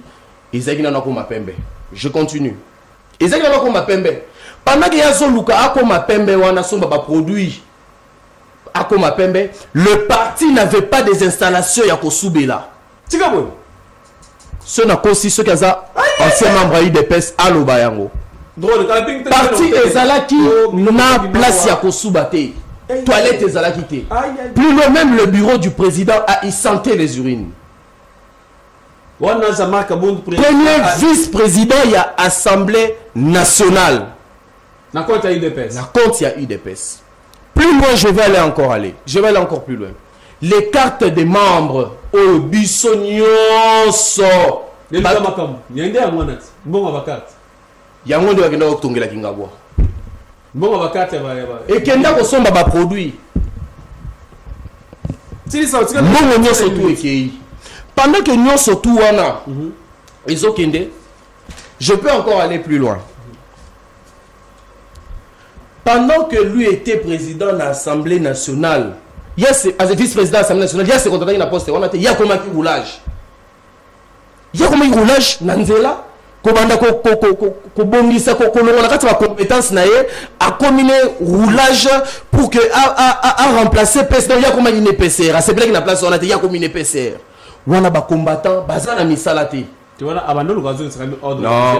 Je continue. Pendant que Yazoluka a commis Pembe, le parti n'avait pas des installations à Kosoubela. Ceux qui ont ancien membre IDPS à l'Obayango. Parti Ezalaki n'a place à Kosoubate. Toilette Ezalaki. Plus loin, même le bureau du président a senté les urines. Premier vice-président, il y a Assemblée nationale. Na compte il y a UDPS. Plus loin, je vais aller encore plus loin. Les cartes des membres au Bissonioso. Et Kenda Kosomba ba produit. Pendant que nous sommes wana, je peux encore aller plus loin. Pendant que lui était président de l'Assemblée nationale, il y a vice-président de l'Assemblée nationale, il y a ce contrat qui n'a pas posté, il y a comment il roulage. Il y a comment il roulage, Nanzela, Kobanda Kobongisa, Kolonga, quand tu as compétence naie, à combiner roulage pour que à remplacer PCR, il y a comment il est PCR, c'est bien qu'il y a place, il y a comment il est PCR. On a des combattants, bazana misalati. Tu vois, abandonne le ordre. Non,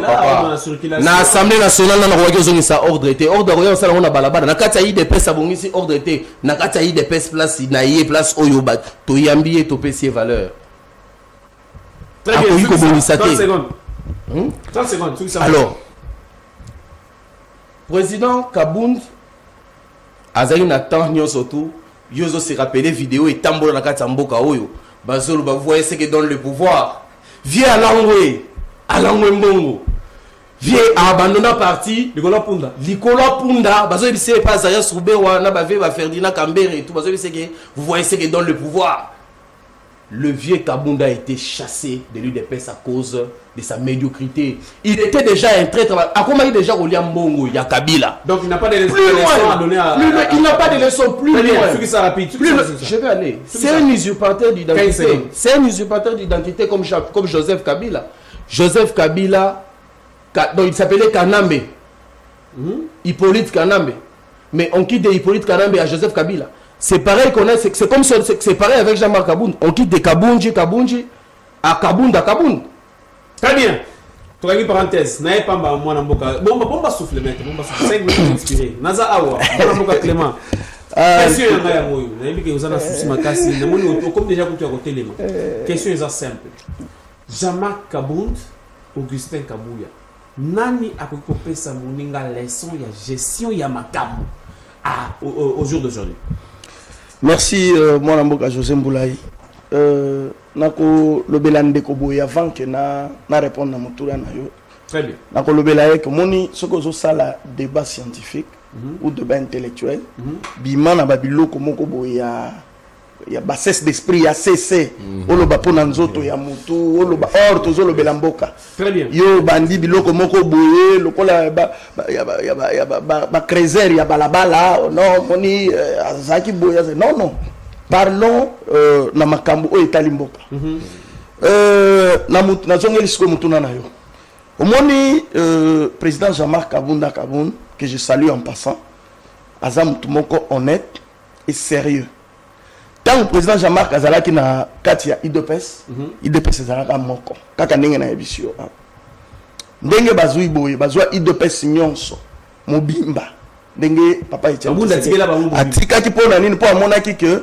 na Assemblée nationale, na roi sa ordre était ordre royal ça on a balabala. Na kata yi de pes abongisi ordre était. Na kata yi de pes place na yé place oyoba. To yambi to pesier valeur. Très bien. 30 secondes. 30 secondes. Alors, président Kabound azali na temps nyosotu yozo se rappeler vidéo et tambola na kata mboka oyo. Bazolo vous voyez ce qui donne le pouvoir. Vieux Alangwe Mbongo. Vieux abandonna parti. Likola Punda. Bazolo bise pas Zaya Soubewa na bave ba Ferdinand Kambere et tout. Bazolo bise que vous voyez ce qui donne le pouvoir. Le vieux Kabounda a été chassé de l'UDPS à cause de sa médiocrité. Il était déjà un traître. À comment il déjà Oliam Mbongo, il y a Kabila. Donc il n'a pas de leçons à donner à... Il n'a pas de leçons plus loin. Je vais aller. C'est un usurpateur d'identité. C'est un usurpateur d'identité comme Joseph Kabila. Joseph Kabila, donc il s'appelait Kanambe. Hippolyte Kanambe. Mais on quitte de Hippolyte Kanambe à Joseph Kabila. C'est pareil qu'on a, c'est comme c'est pareil avec Jean-Marc Kabound. On quitte de Kabundji à Kabound. Très bien. Tu as une parenthèse. N'ayez pas moi n'amboka. Bon va souffler maintenant. Bon va souffler. 5 minutes inspiré. Naza awa. N'amboka Clément. Question est ngaya moyo. N'ayez que vous avez souci makasi. N'amoni comme déjà quand tu as côté les mains. Question est simple. Jean-Marc Kabound, Augustin Kabouya. nani akopesa moninga leçon ya gestion ya makambo au jour d'aujourd'hui. Merci moi Mboka José Mboulaye. Nako lobela ndeko boye avant que na répondre na motura na yo. Très bien. Nako lobela que moni soko zo sala débat scientifique ou débat intellectuel. Bima na babiloko moko boye ya bassesse d'esprit ya cc oloba pona nzoto ya mutu oloba or tozo lobela mboka. Très bien. Yo bandi biloko moko boye lokola ba creuser ya balabala non moni azaki boye non parlons na makambo o etali mboka. Na zongeli siko mutuna na yo. Omoni président Jean-Marc Kabunda Kaboun que je salue en passant. Azam tumoko honnête et sérieux. Tant le président Jean-Marc Azalaki na katia IDPS, IDPS Azalaka moko. Kaka ndenge na ebisio. Ndenge bazui boye, bazwa IDPS nyonso. Mobimba. Ndenge papa Kabunda tikela ba mbo. Atika ki pona nini po amonaki que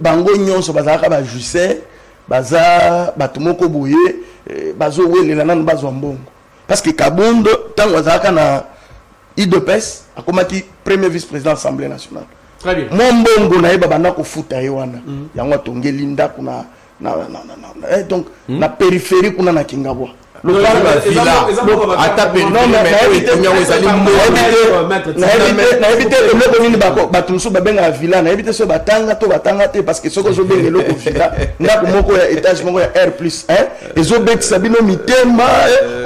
bango nyonso bazalaka ba jusse, baza batumoko boye, bazo welela nanu bazwa mbongo. Parce que Kabunda tant azalaka na IDPS akomaki premier vice-président de l'Assemblée nationale. Très bien. Mombongo na yeba bana ko futa yewana. Yango tongeli ndako na donc na périphérie kuna na Kingabwa. Le parce que ce que je veux le villa n'a pas étage R+1 et obet sabino mitema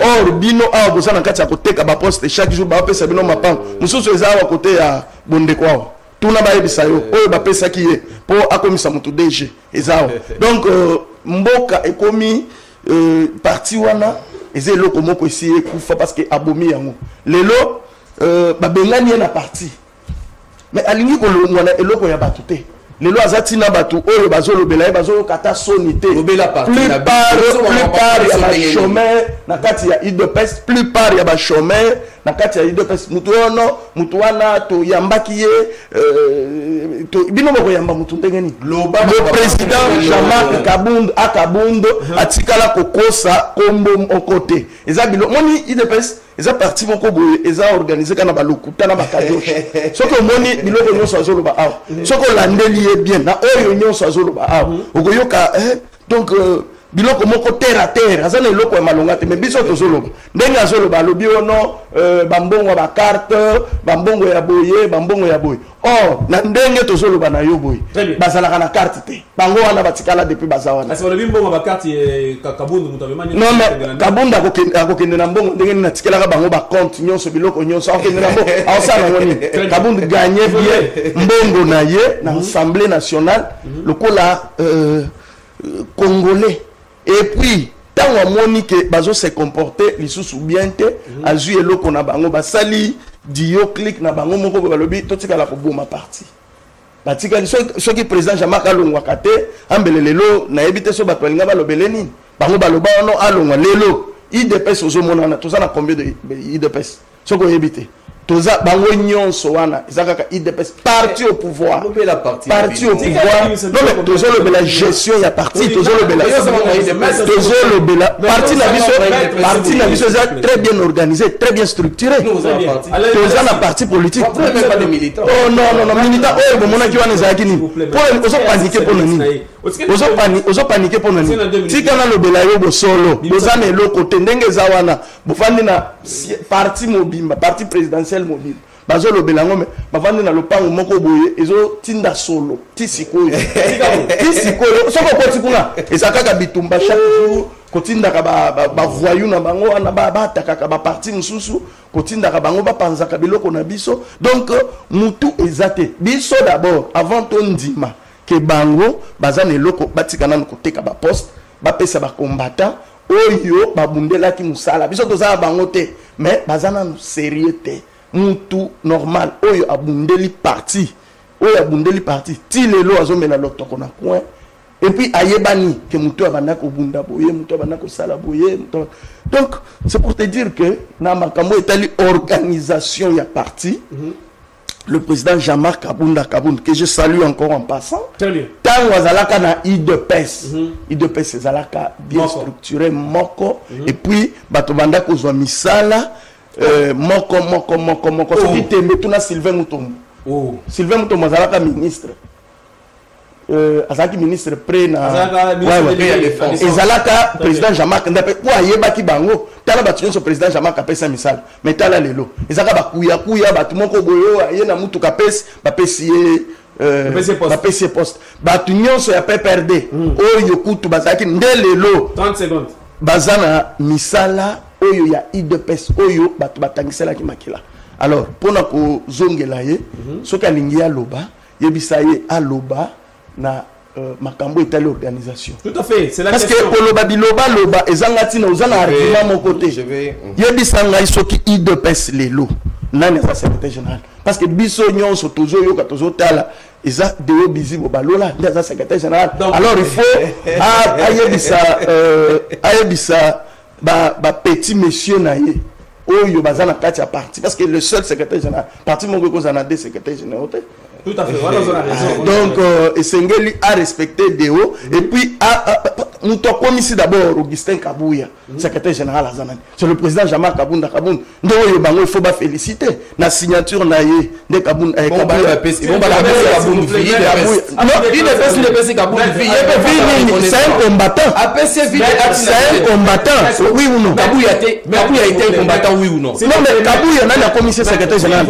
or bino a bosa na kati ya koteka ba poste chaque jour ba pesa bino mapan mususu eza wa côté ya bonde kwao tuna ba yebisa yo oyo ba pesa ki ye po akomisa mutu DG eza donc mboka ekomi parti wana eze eloko moko esi ekufa parce que abomi yango lelo babengani ye na parti mais alingi kolongwa na eloko ya bato te lelo azati na bato oyo bazolobela ye bazokata soni te plupart ya bachômeur na kati ya IDPS plupart ya bachômeur na kati ya IDPS mutu wana toyambaki ye bino bokoyamba mutu ndenge nini le président Jean-Marc Kabunda atikala kokosa kombo okote eza bilo moni IDPS eza parti moko boye eza organisé kana balokuta na bakadoshe soko moni biloko nyonso azoloba awa soko landeli ye bien na oyo nyonso azoloba awa okoyoka donc biloko moko terre à terre azana eloko ya malonga te mais biso tozoloba ndenge azoloba alobi ono bambongo ba carte bambongo ya boye or na ndenge tozoloba na yo boye bazalaka na carte te bango wana batikala depuis bazawana asa balobi mbongo ba carte Kabunda mutabemani non mais Kabunda akokende na mbongo ndenge ni natikelaka bango ba compte nyonso biloko nyonso akokende na mbongo awosala ngoni Kabunda gagné bien mbongo na ye na Assemblée nationale lokola congolais. Et puis, tant on moni que bazo se comporter lisusu bien te azu eloko na bango basali dio click na bango moko balobi totika la koboma parti batika so ki président Jean-Marc alongwa kate ambele lelo na ebite so bato linga balobele nini bango baloba no alongwa lelo IDPS ozo mona na toza na combien de IDPS soko ebite toza bango nyonso wana ezakaka IDPS parti au pouvoir parti au pouvoir non mais tozo le la gestion ya parti tozo le parti na biso très bien organisé très bien structuré toza na parti politique pas de militants oh non militant oh bon mona ki wana ezaki nini pour ozo paniquer pour nini ozo paniquer pour nini tika na lobela yo bosolo boza na eloko te ndenge eza wana bofandi na parti mobimba parti présidentiel mobile bazolo belango me bavandi na lopango moko boye ezo tinda solo tisikoyo soko koti kuna ezakaka bitumba chaque jour kotinda ka ba voyou na bango na ba takaka ba parti mususu kotinda ka bango ba panzaka biloko na biso donc mutu ezate biso d'abord avant ton ndima ke bango bazana eloko batikana na koteka ba poste ba pesa ba combattant oyo babundelaki musala biso tozala bango te mais bazana sérieux te mutu normal oyo abundeli parti ti lelo azomela lotoko na coin et puis ayebani que mutu abanda ko bunda boye mutu abanda ko sala boye donc c'est pour te dire que na makambo etali organisation ya parti le président Jean-Marc Kabunda, que je salue encore en passant. Très bien. Tant Wazalaka na IDPS. IDPS c'est Zalaka bien structuré, moko. Et puis, Batobanda Kozwa Misala, moko. Soki tembe tuna Sylvain Moutombo. Sylvain Moutombo Zalaka ministre. Azaki ministre près na Ezalaka président Jean-Marc Ndape pour ayebaki bango tala batu so président Jean-Marc apesa misala mais tala lelo ezaka bakuya batu moko boyo aye na mutu kapesi bapesi poste batu nyonso ya PPRD oyo kutu bazaki ndelelo 30 secondes bazana misala oyo ya IDPS oyo batu batangisela ki makila alors pona ko zongela ye soki alingi aloba yebisa ye aloba na makambo etali organisation. Tout à fait, c'est la parce question. Parce que pour le loba ezangati na ozana argument mon côté. Yebisa ngai soki IDPS lelo nani sa secrétaire général parce que biso nyonso tozo yoka tozo tala eza deo bizibo balola nda secrétaire général. Donc, alors il faut ayebisa ba petit monsieur na ye oyo bazana kati ya parti parce que le seul secrétaire général parti mon ko zana deux secrétaires généraux. Tout à fait, voilà, on a raison. Donc, Essengeli a respecté Deo. Et puis, nous avons ici d'abord Augustin Kabouya, secrétaire général à Zanani. C'est le président Jean-Marc Kabunda. Il faut féliciter. La signature de Kabunda. C'est un combattant. C'est un combattant. Oui ou non? Kabouya a été un combattant, oui ou non? Non, mais Kabouya n'a pas commissaire secrétaire général.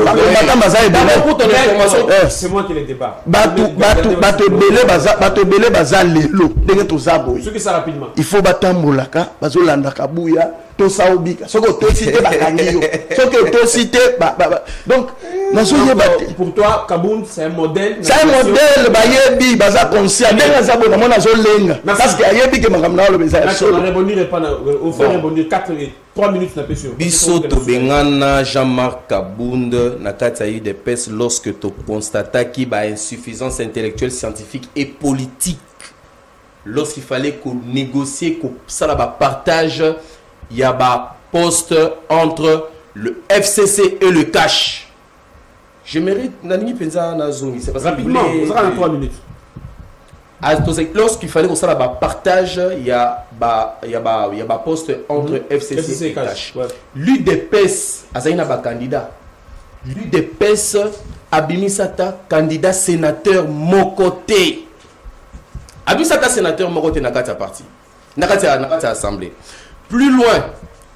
C'est moi qui les débat. Bato belé baza lelo ndenge tozabo. Ce qui ça rapidement. Il faut batambolaka bazolanda Kabouya to saobika. Soko to cité bakangi yo. Soko to cité donc pour toi Kabound c'est un modèle. C'est un modèle bayebi baza conscient ndenge zabo na mona zolenga parce que ayebi ke makamna lo beza. On va rebondir pas au faire rebondir 3 minutes na pesio. Biso to bengana Jean-Marc Kabound na kati ya IDPS lorsque tu constatas qu'il y a insuffisance intellectuelle, scientifique et politique. Lorsqu'il fallait qu'on négocie, qu'on partage, il y a un poste entre le FCC et le CACH. Je mérite Nani Penza Nazongi. C'est parce rapidement, vous aurez 3 minutes. Lorsqu'il fallait qu'on partage, il y a un poste entre FCC et CACH. Ouais. L'UDPS, Azaïna ba candidat. L'UDPS Abimisata candidat sénateur Mokoté. Abimisata sénateur Mokoté Nakata parti. Nakata assemblée. Plus loin,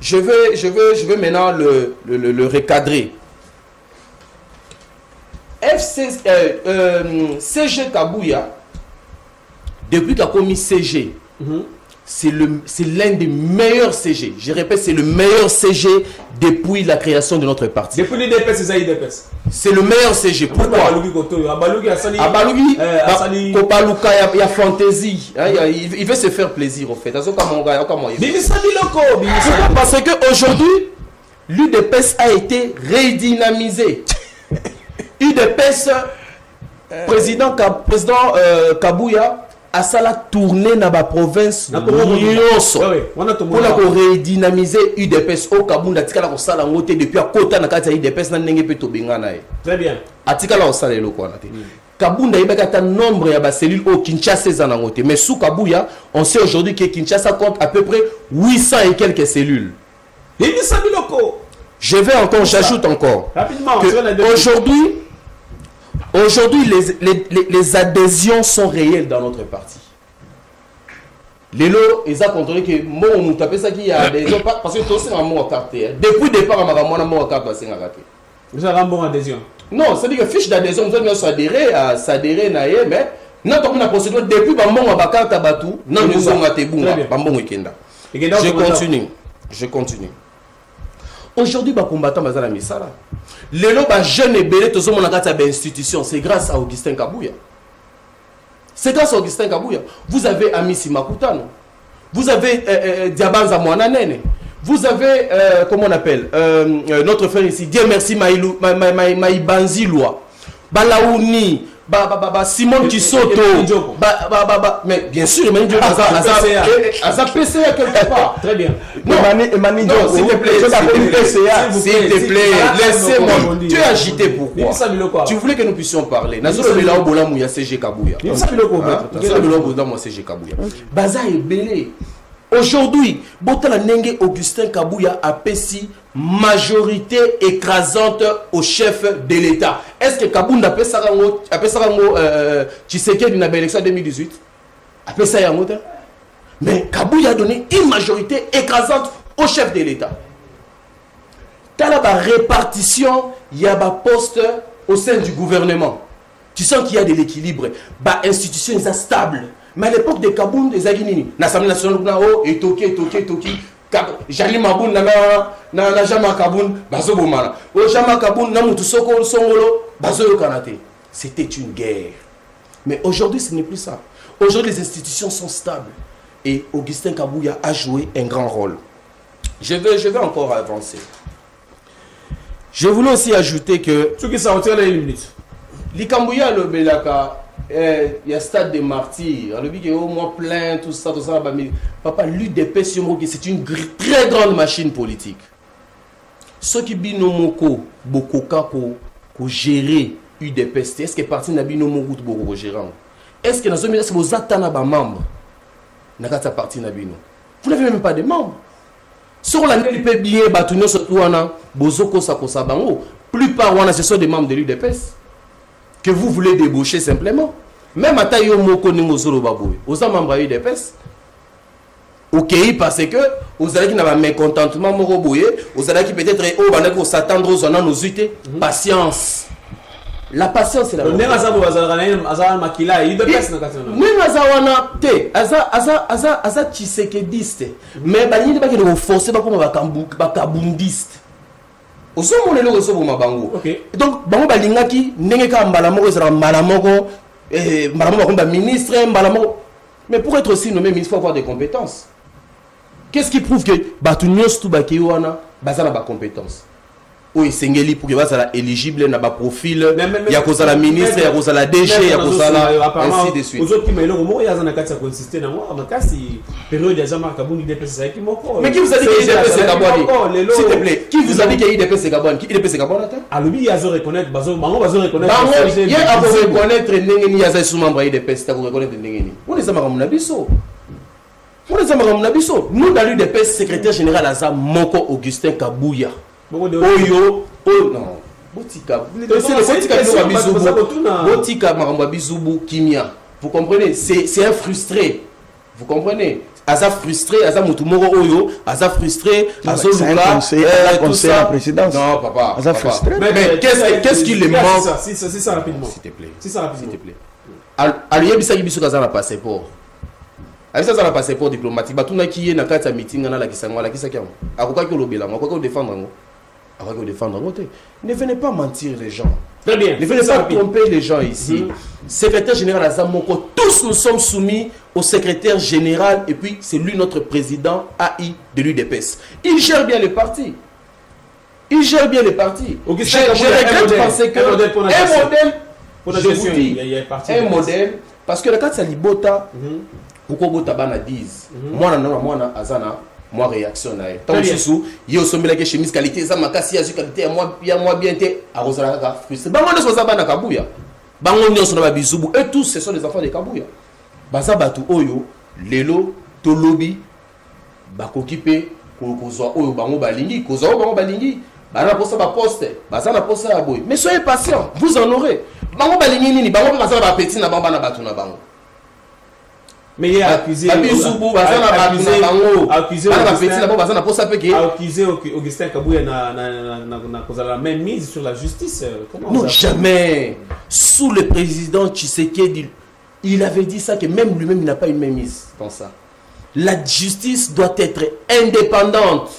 je vais maintenant le recadrer. CG Kabouya, depuis qu'a commis CG, c'est l'un des meilleurs CG. Je répète, c'est le meilleur CG depuis la création de notre parti. Depuis l'IDPS, c'est ça IDPS. C'est le meilleur CG. Pourquoi? Abalougi, Kopaluka, il y a fantaisie. Il veut se faire plaisir, au fait. Parce qu'aujourd'hui, l'UDPS a été redynamisé. UDPS, président Kabouya, à ça la tournée dans la province pour la redynamiser UDPS au Kabunda tikala ko sala ngote depuis à kota na kati UDPS na ndenge pe to bengana ye. Très bien. Atikala ko sala lelo ko na te. Kabunda ibaka ta nombre ya ba cellules au Kinshasa za na ngote mais sous Kabouya on sait aujourd'hui que Kinshasa compte à peu près 800 et quelques cellules. Je vais encore, j'ajoute encore. Rapidement, Aujourd'hui, les adhésions sont réelles dans notre parti. Les lots, ils ont contrôlé que moi, on nous tapait ça qui y a adhésion parce que tout c'est un mot à carte. Depuis le départ, on m'a un mot à carte passé à raté. Vous avez un bon adhésion. Non, c'est-à-dire que fiche d'adhésion, nous allons s'adhérer, mais non, comme la procédure, depuis le moment où on a carte à Batou, non, nous avons été bon, Je continue. Aujourd'hui, les combattants sont dans misala. Les jeunes et belés, tous les institutions, c'est grâce à Augustin Kabouya. C'est grâce à Augustin Kabouya. Vous avez Amissi Makutano. Vous avez Diabanza Mouananene. Vous avez, comment on appelle, notre frère ici, Dieu merci Maïbanzi Loi. Balaouni, Simon Kisoto. Mais bien sûr, Emani Dioko, Aza PCA quelque part. Très bien. Emani Dioko, s'il te plaît, laissez-moi. Tu es agité pourquoi? Tu voulais que nous puissions parler. Nazolo Bela Obola Mouya CG Kabouya. Nazolo Bela Obola Mouya CG Kabouya. Baza est belé. Aujourd'hui, Botala Nenge Augustin Kabouya a pesi majorité écrasante au chef de l'État. Est-ce que Kabounda a pesa rango Tshisekedi na élection 2018? A pesa yango? Mais Kabouya a donné une majorité écrasante au chef de l'État. Dans la répartition, il y a un poste au sein du gouvernement. Tu sens qu'il y a de l'équilibre. Bah institution est stable. Mais à l'époque de Kaboun, les Aguinini, l'Assemblée nationale, et Toki. Jali Maboun, na Jama Kaboun, Bazo Bomana. O Jama Kaboun, Namoutou Soko, Songolo, Bazo Kanate. C'était une guerre. Mais aujourd'hui, ce n'est plus ça. Aujourd'hui, les institutions sont stables. Et Augustin Kabouya a joué un grand rôle. Je vais encore avancer. Je voulais aussi ajouter que... Ce qui s'en retire dans une minute. Likambouya, le Belaka, il y a stade des martyrs. Le but est au moins plein, tout ça. Papa, l'UDPS, c'est une très grande machine politique. Ceux qui binomoko, bokoka, pour gérer UDPS, est-ce que parti n'a binomoko pour gérer? Est-ce que dans ce vous attendez des membres? N'a pas parti n'abino. Vous n'avez même pas de membres. Sur la NLP bien, Batounio Sotouana, Bozoko Sakosabango, plupart ce sont des membres de l'UDPS que vous voulez débaucher simplement. Même à Taïo Moko Nimozoro Baboué, aux membres de l'UDPS. Ok, parce que vous avez qui n'a pas mécontentement Moroboué, vous avez qui peut-être oh, s'attendre aux nos utés. Patience. La patience est la même. Aza Tshisekediste. Mais il va y forcer comme bakabundiste. Donc, bango balingaki nengeka mbalamoko ezala mbalamoko mbalamoko ministre mbalamoko. Mais pour être aussi nommé ministre, il faut avoir des compétences. Qu'est-ce qui prouve que Batunios Toubaki wana bazala ba compétences? Oui, Sengeli pour que soit éligible na ba profil, il y a cause la ministre, il y a cause la DG, il y a cause la ainsi de suite. Aux autres qui m'ont dit il y a un cas ça consistait dans moi, mais si période déjà marqué Kabouni DPS qui moko. Mais qui vous a dit qu'il y a IDPS Kabouni? S'il te plaît, qui vous a dit qu'il y a IDPS Kabouni? Qui IDPS Kabouni attends? Ah lui il y a zo reconnaître bazo, bango bazo reconnaître. Il y a à reconnaître ndengeni ya za sous membre IDPS, ta reconnaître ndengeni. On les a makamuna biso. Nous dans l'UDPS secrétaire général Aza Moko Augustin Kabouya. Oyo, non. Botika. Botika Maramba Bizoubou Kimia. Vous comprenez? C'est un frustré. Vous comprenez? Aza frustré, Aza Moutoumoro Oyo, Aza frustré, Aza Luka, conseiller à la présidence. Non, papa. Aza frustré. Mais qu'est-ce qui le manque? C'est ça rapidement. S'il te plaît. C'est ça rapidement. S'il te plaît. Aliye Bissaki Bissou Kaza na passeport. Avec ça, ça a un passeport diplomatique. Tout le qui est dans le meeting, il y a un qui ne venez pas mentir les gens. Très bien. Ne venez pas tromper les gens ici. Secrétaire général Azamoko, tous nous sommes soumis au secrétaire général et puis c'est lui notre président AI de l'UDPS. Il gère bien les partis. Je regrette parce que un modèle, parce que le cas de Salibota, pourquoi Botabana disent, moi, Azana, moi réaction na tant sous yo sombela ke chemise qualité za makasi ya qualité moi bien été à Rosalaka frustré bango ne soza bana Kabuya bango nyonso na ba bizubu et tous ce sont les enfants de Kabuya baza batu oyo lelo to lobby bakokipe kozwa oyo bango balingi bana posa ba poste baza na posa ya boy mais soyez patient vous en aurez bango balingi nini bango baza ba petit na bango na batu na bango. Mais il est accusé. Accusé Augustin Kabouya n'a la même mise sur la justice. Non, jamais. Sous le président Tshisekedi, il avait dit ça que même lui-même il n'a pas une même mise dans ça. La justice doit être indépendante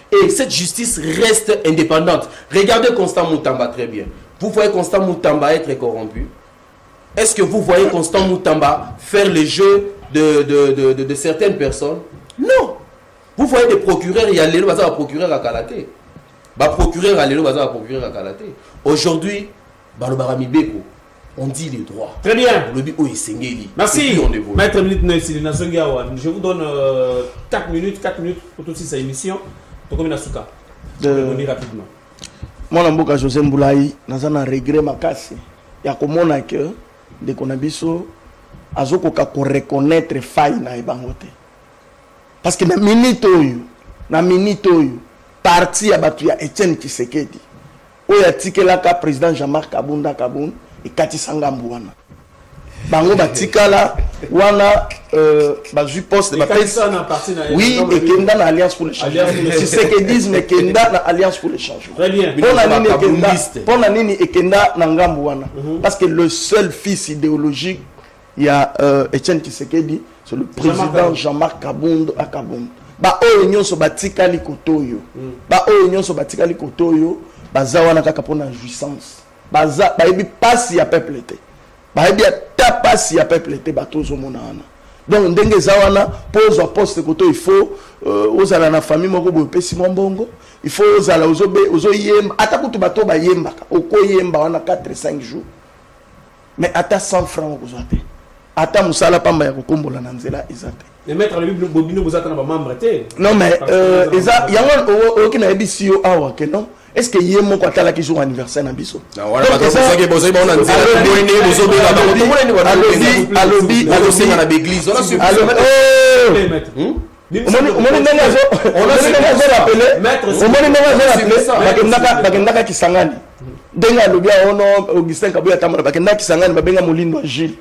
et cette justice reste indépendante. Regardez Constant Moutamba très bien. Vous voyez Constant Moutamba être corrompu? Est-ce que vous voyez Constant Moutamba faire les jeux de certaines personnes? Non. Vous voyez des procureurs, il y a les procureurs à Kalaté. Procureur à l'élo, procureur à Kalaté. Aujourd'hui, Balobarami Beko, on dit les droits. Très bien. Merci. Maître je vous donne 4 minutes pour toute cette émission. Pour combien d'asuka? Rapidement. Moi, je suis José Mboulaye, je suis un regret makasi. Il y a comme on que de Konabiso, azoko ka ko reconnaître faille na ibangote. Parce que na minute oyo, parti ya batu ya Etienne Tshisekedi. Oya tikela ka président Jean-Marc Kabunda et Kati Sangambu wana. Bango batikala wana bazui poste ba oui et kenda na alliance pour le changement. Tshisekedisme kenda na alliance pour le changement. Très bien. Pona nini ekenda na ngambu wana. Parce que le seul fils idéologique il y a Etienne Tshisekedi, c'est le président Jean-Marc Kabunda à Kabunda. Ba oyo nyonso batikali kotoyo. Ba oyo nyonso batikali kotoyo, baza wana kaka pona jouissance. Baza ba ebi passe ya peuple té. Ba ebi ta passe ya peuple té batozo monana. Donc ndenge zawana pose au poste koto il faut ozala na famille moko boye pesi mbongo, il faut ozala ozo yemba ata kutu bato ba yemba oko yemba wana 4-5 jours. Mais ata 100 francs okozate. Ata musala pamba ya kokombola na nzela ezate. Les maîtres le bobino vous attendent pas membre té. Non mais eza yango oki na ebi yo awa ke non. Est-ce que y a mon côté là qui joue anniversaire na biso? Non voilà parce que bozo ba on nzela boyne bozo be ba to mona ni alobi na l'église on a su bakendaka Kisangani ndenga alobi ono Augustin Kabuya tamara bakendaka Kisangani babenga Molindo Gilles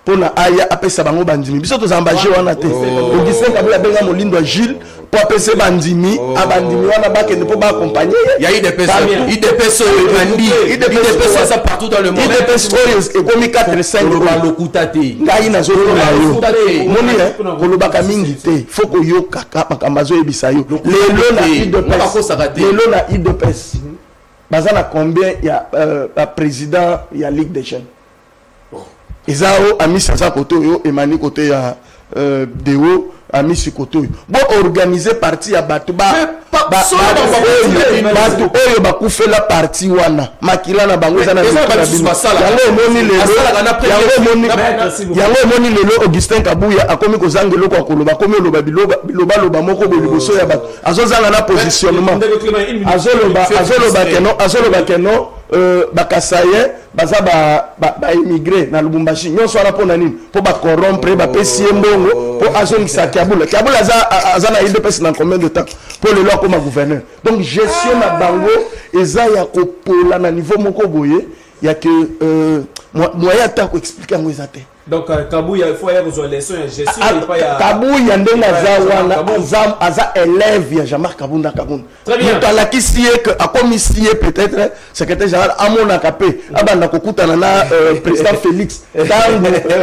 pona aya apesa bango bandimi biso tozambaje wana te Augustin Kabuya benga Molindo Gilles pour apesa bandimi abandimi wana bakende po ba accompagner il y a eu des personnes ça partout dans le monde des personnes et comme 4-5 lokuta te ngai na zolo na yo moni kolobaka mingi te faut ko yo kaka makambazo ebisa yo lelo na IDPS bazana combien il y a président il y a Ligue des jeunes Ezao ami Sasa Koto Emani côté ya Deo ami Sikoto bon organiser parti ya batu batu oyo bakufela parti wana makila na bango za na yango moni lelo Augustin Kabuya akomi kozangelo kwa koloba komi loba biloba moko boliboso ya batu azozanga na positionnement azoloba keno bakasaye baza ba immigré na Lubumbashi nyonso ala pona nini po ba corrompre ba pesi mbongo po azongisa Kabula za na IDPS na combien de temps pour le loi comme gouverneur donc gestion na bango eza ya kopola na niveau moko boye ya que moyen ta ko expliquer ngo ezate donc Kabuya il faut y avoir une leçon de gestion et pas ya Kabuya ndenga za wana aza élève ya Jean-Marc Kabunda très bien to la kisie que a commissie peut-être secrétaire général amona kapé abanda kokutana na président Félix dans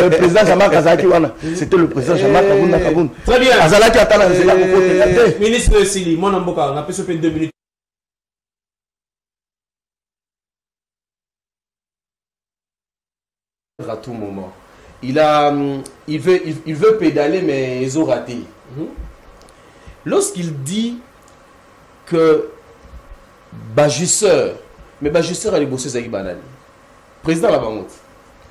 président Jean-Marc Azaki wana c'était le président Jean-Marc Kabunda très bien azalaki atana nzela kokotela ministre Sili mon amboka on a peut 2 minutes à tout moment. Il veut pédaler, mais ils ont raté. Lorsqu'il dit que Bajuseur, mais Bajuseur a libosso Zaki Banani, président la banque,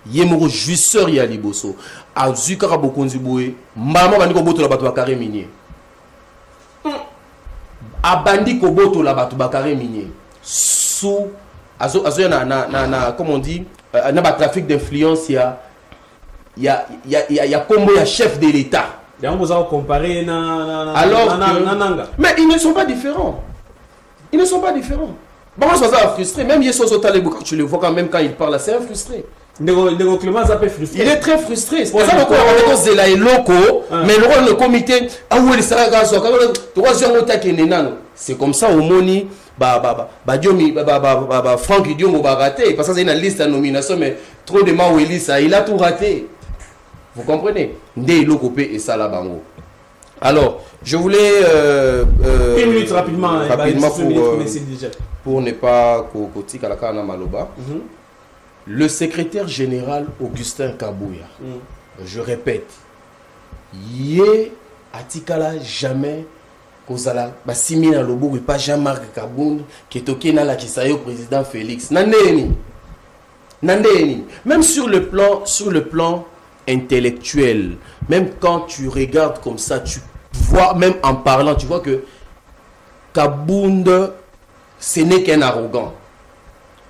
Yemoro Jusseur y a libosso, Azuka Rabokonzi Boué, Maman Bandi Koboto la Batou Bakare Minier, Abandi Koboto la Batou Bakare Minier, sous comme on dit, na ba trafic d'influence il y a combo ya chef de l'État. Mais ils ne sont pas différents. Ils ne sont pas différents. Bon, moi, je suis frustré. Même Yesoso Talebou, quand tu le vois quand même quand il parle, c'est un frustré. Il est très frustré. C'est pour ça qu'on a Zela et Loco, mais le rôle du comité, c'est comme ça au Moni. Franck Idiom va rater parce que c'est une liste de nomination mais trop de Maweli ça il a tout raté vous comprenez Ndé Lokopé et ça la bango alors je voulais 1 minute rapidement pour ne pas kotika la kana maloba le secrétaire général Augustin Kabuya je répète yé atikala jamais Kozala, Simina Lobo, et pas Jean-Marc Kabunda, qui est au Kenya, qui est au président Félix. Nandeni. Nandeni, même sur le plan intellectuel, même quand tu regardes comme ça, tu vois, même en parlant, tu vois que Kabound, ce n'est qu'un arrogant.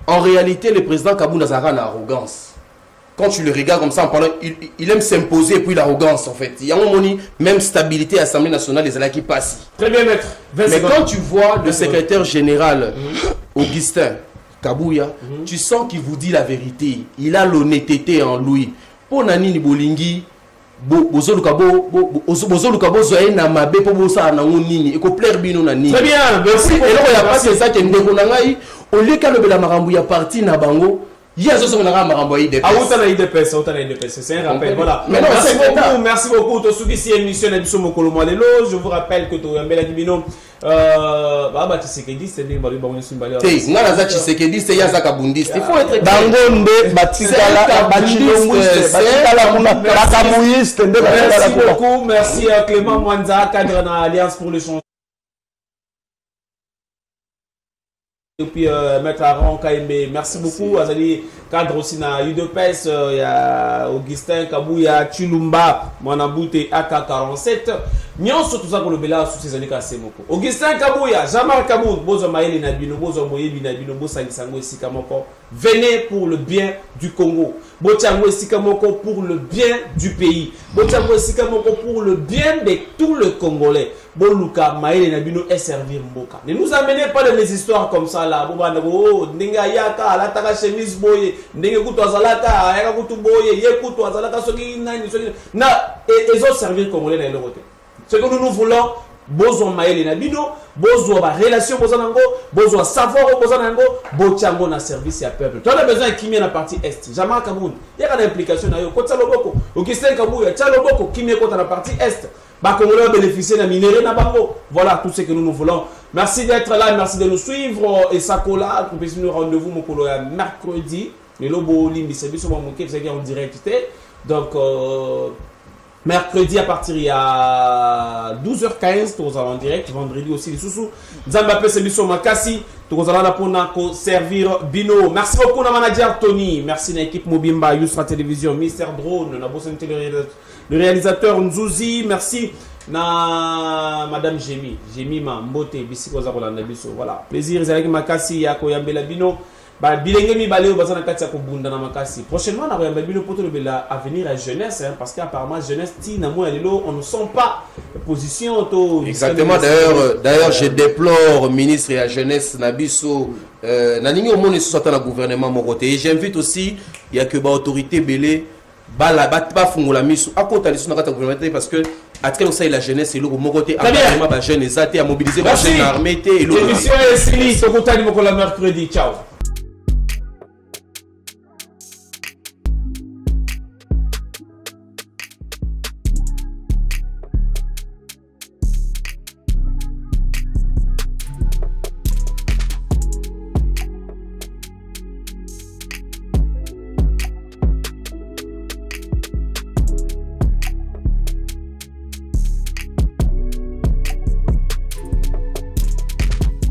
En réalité, le président Kabound a une arrogance. Quand tu le regardes comme ça en parlant, il aime s'imposer et puis l'arrogance en fait. Il y a un moment, même stabilité à l'Assemblée nationale, les alliés qui passent. Très bien, maître. Mais quand tu vois le secrétaire général, Augustin Kabouya, tu sens qu'il vous dit la vérité. Il a l'honnêteté en lui. Pour Nani Bolingi, très bien, merci. Et là, il n'y a pas ça qui est négocié. Au lieu qu'à le Marambu, parti na bango. C'est un rappel, voilà. Merci beaucoup. Je vous rappelle que tu as merci beaucoup. Merci Clément Mwanza, cadre dans l'Alliance pour le changement. Et puis Maître Aaron Kaimbe, merci beaucoup. Azali cadre aussi na UDPS, il y a Augustin Kabouya, Chilumba, Mwanabute AK47. Nyonso tout ça pour le bela sous ces années cassées moko. Augustin Kabouya, Jamar Kaboun, Bozo Maëli Nabino, Bozo Moyebi Nabino, Bosangisango Sikamoko. Venez pour le bien du Congo. Bochango Sikamoko pour le bien du pays. Bochango Sikamoko pour le bien de tout le Congolais. Boluka Maëli Nabino est servir Mboka. Ne nous amenez pas dans les histoires comme ça là. Oh, Nenga Yaka, Alataka chemise boye, Nenga Kutu Azalaka, Ayaka Kutu boye, Yekutu Azalaka, Soki Nani, Soki. Na, et ils ont servi le Congolais dans le côté. Ce que nous voulons, besoin Maëli Nabino, besoin de relation, besoin de savoir, besoin de na service à peuple. Tu as besoin de qui dans la partie est. Jamar Kaboun, il y a une implication dans Kotsa Loboko, Augustin Kabouya, Tchaloboko, qui est dans la partie est. Congolais bénéficier de minéraux na bango. Voilà tout ce que nous voulons. Merci d'être là, merci de nous suivre. Et ça colla, nous pouvons nous rendez-vous mercredi. Mais le beau limbi, c'est bien sûr mon qui est en direct. Donc mercredi à partir de 12h15, nous allons en direct. Vendredi aussi les sous-sous. Zambapé c'est bien Makassi. Nous allons servir Bino. Merci beaucoup à manager Tony. Merci à l'équipe Mobimba, Yusra Télévision, Mister Drone, le réalisateur Nzouzi. Merci à Madame Jémi Mambote, Bissiko Zakolanda Bisso. Voilà. Plaisir, Zalaki Makassi, Yako Yambela Bino. Bilengemi Baleo Bazana Katia Kobunda na Makassi. Prochainement, on a Bino Poto le Bela à venir à jeunesse, parce qu'apparemment, jeunesse, on ne sent pas position. Exactement, d'ailleurs, je déplore ministre et la jeunesse Nabiso. Nanini au monde est le gouvernement Moroté. Et j'invite aussi, il y a que l'autorité Belé. Ba fungola misu akota lisu na kata gouvernement parce que à travers ça la jeunesse et le mokoté à jeune et à mobiliser la jeune armée et le émission est finie, ce qu'on t'a dit mercredi. Ciao.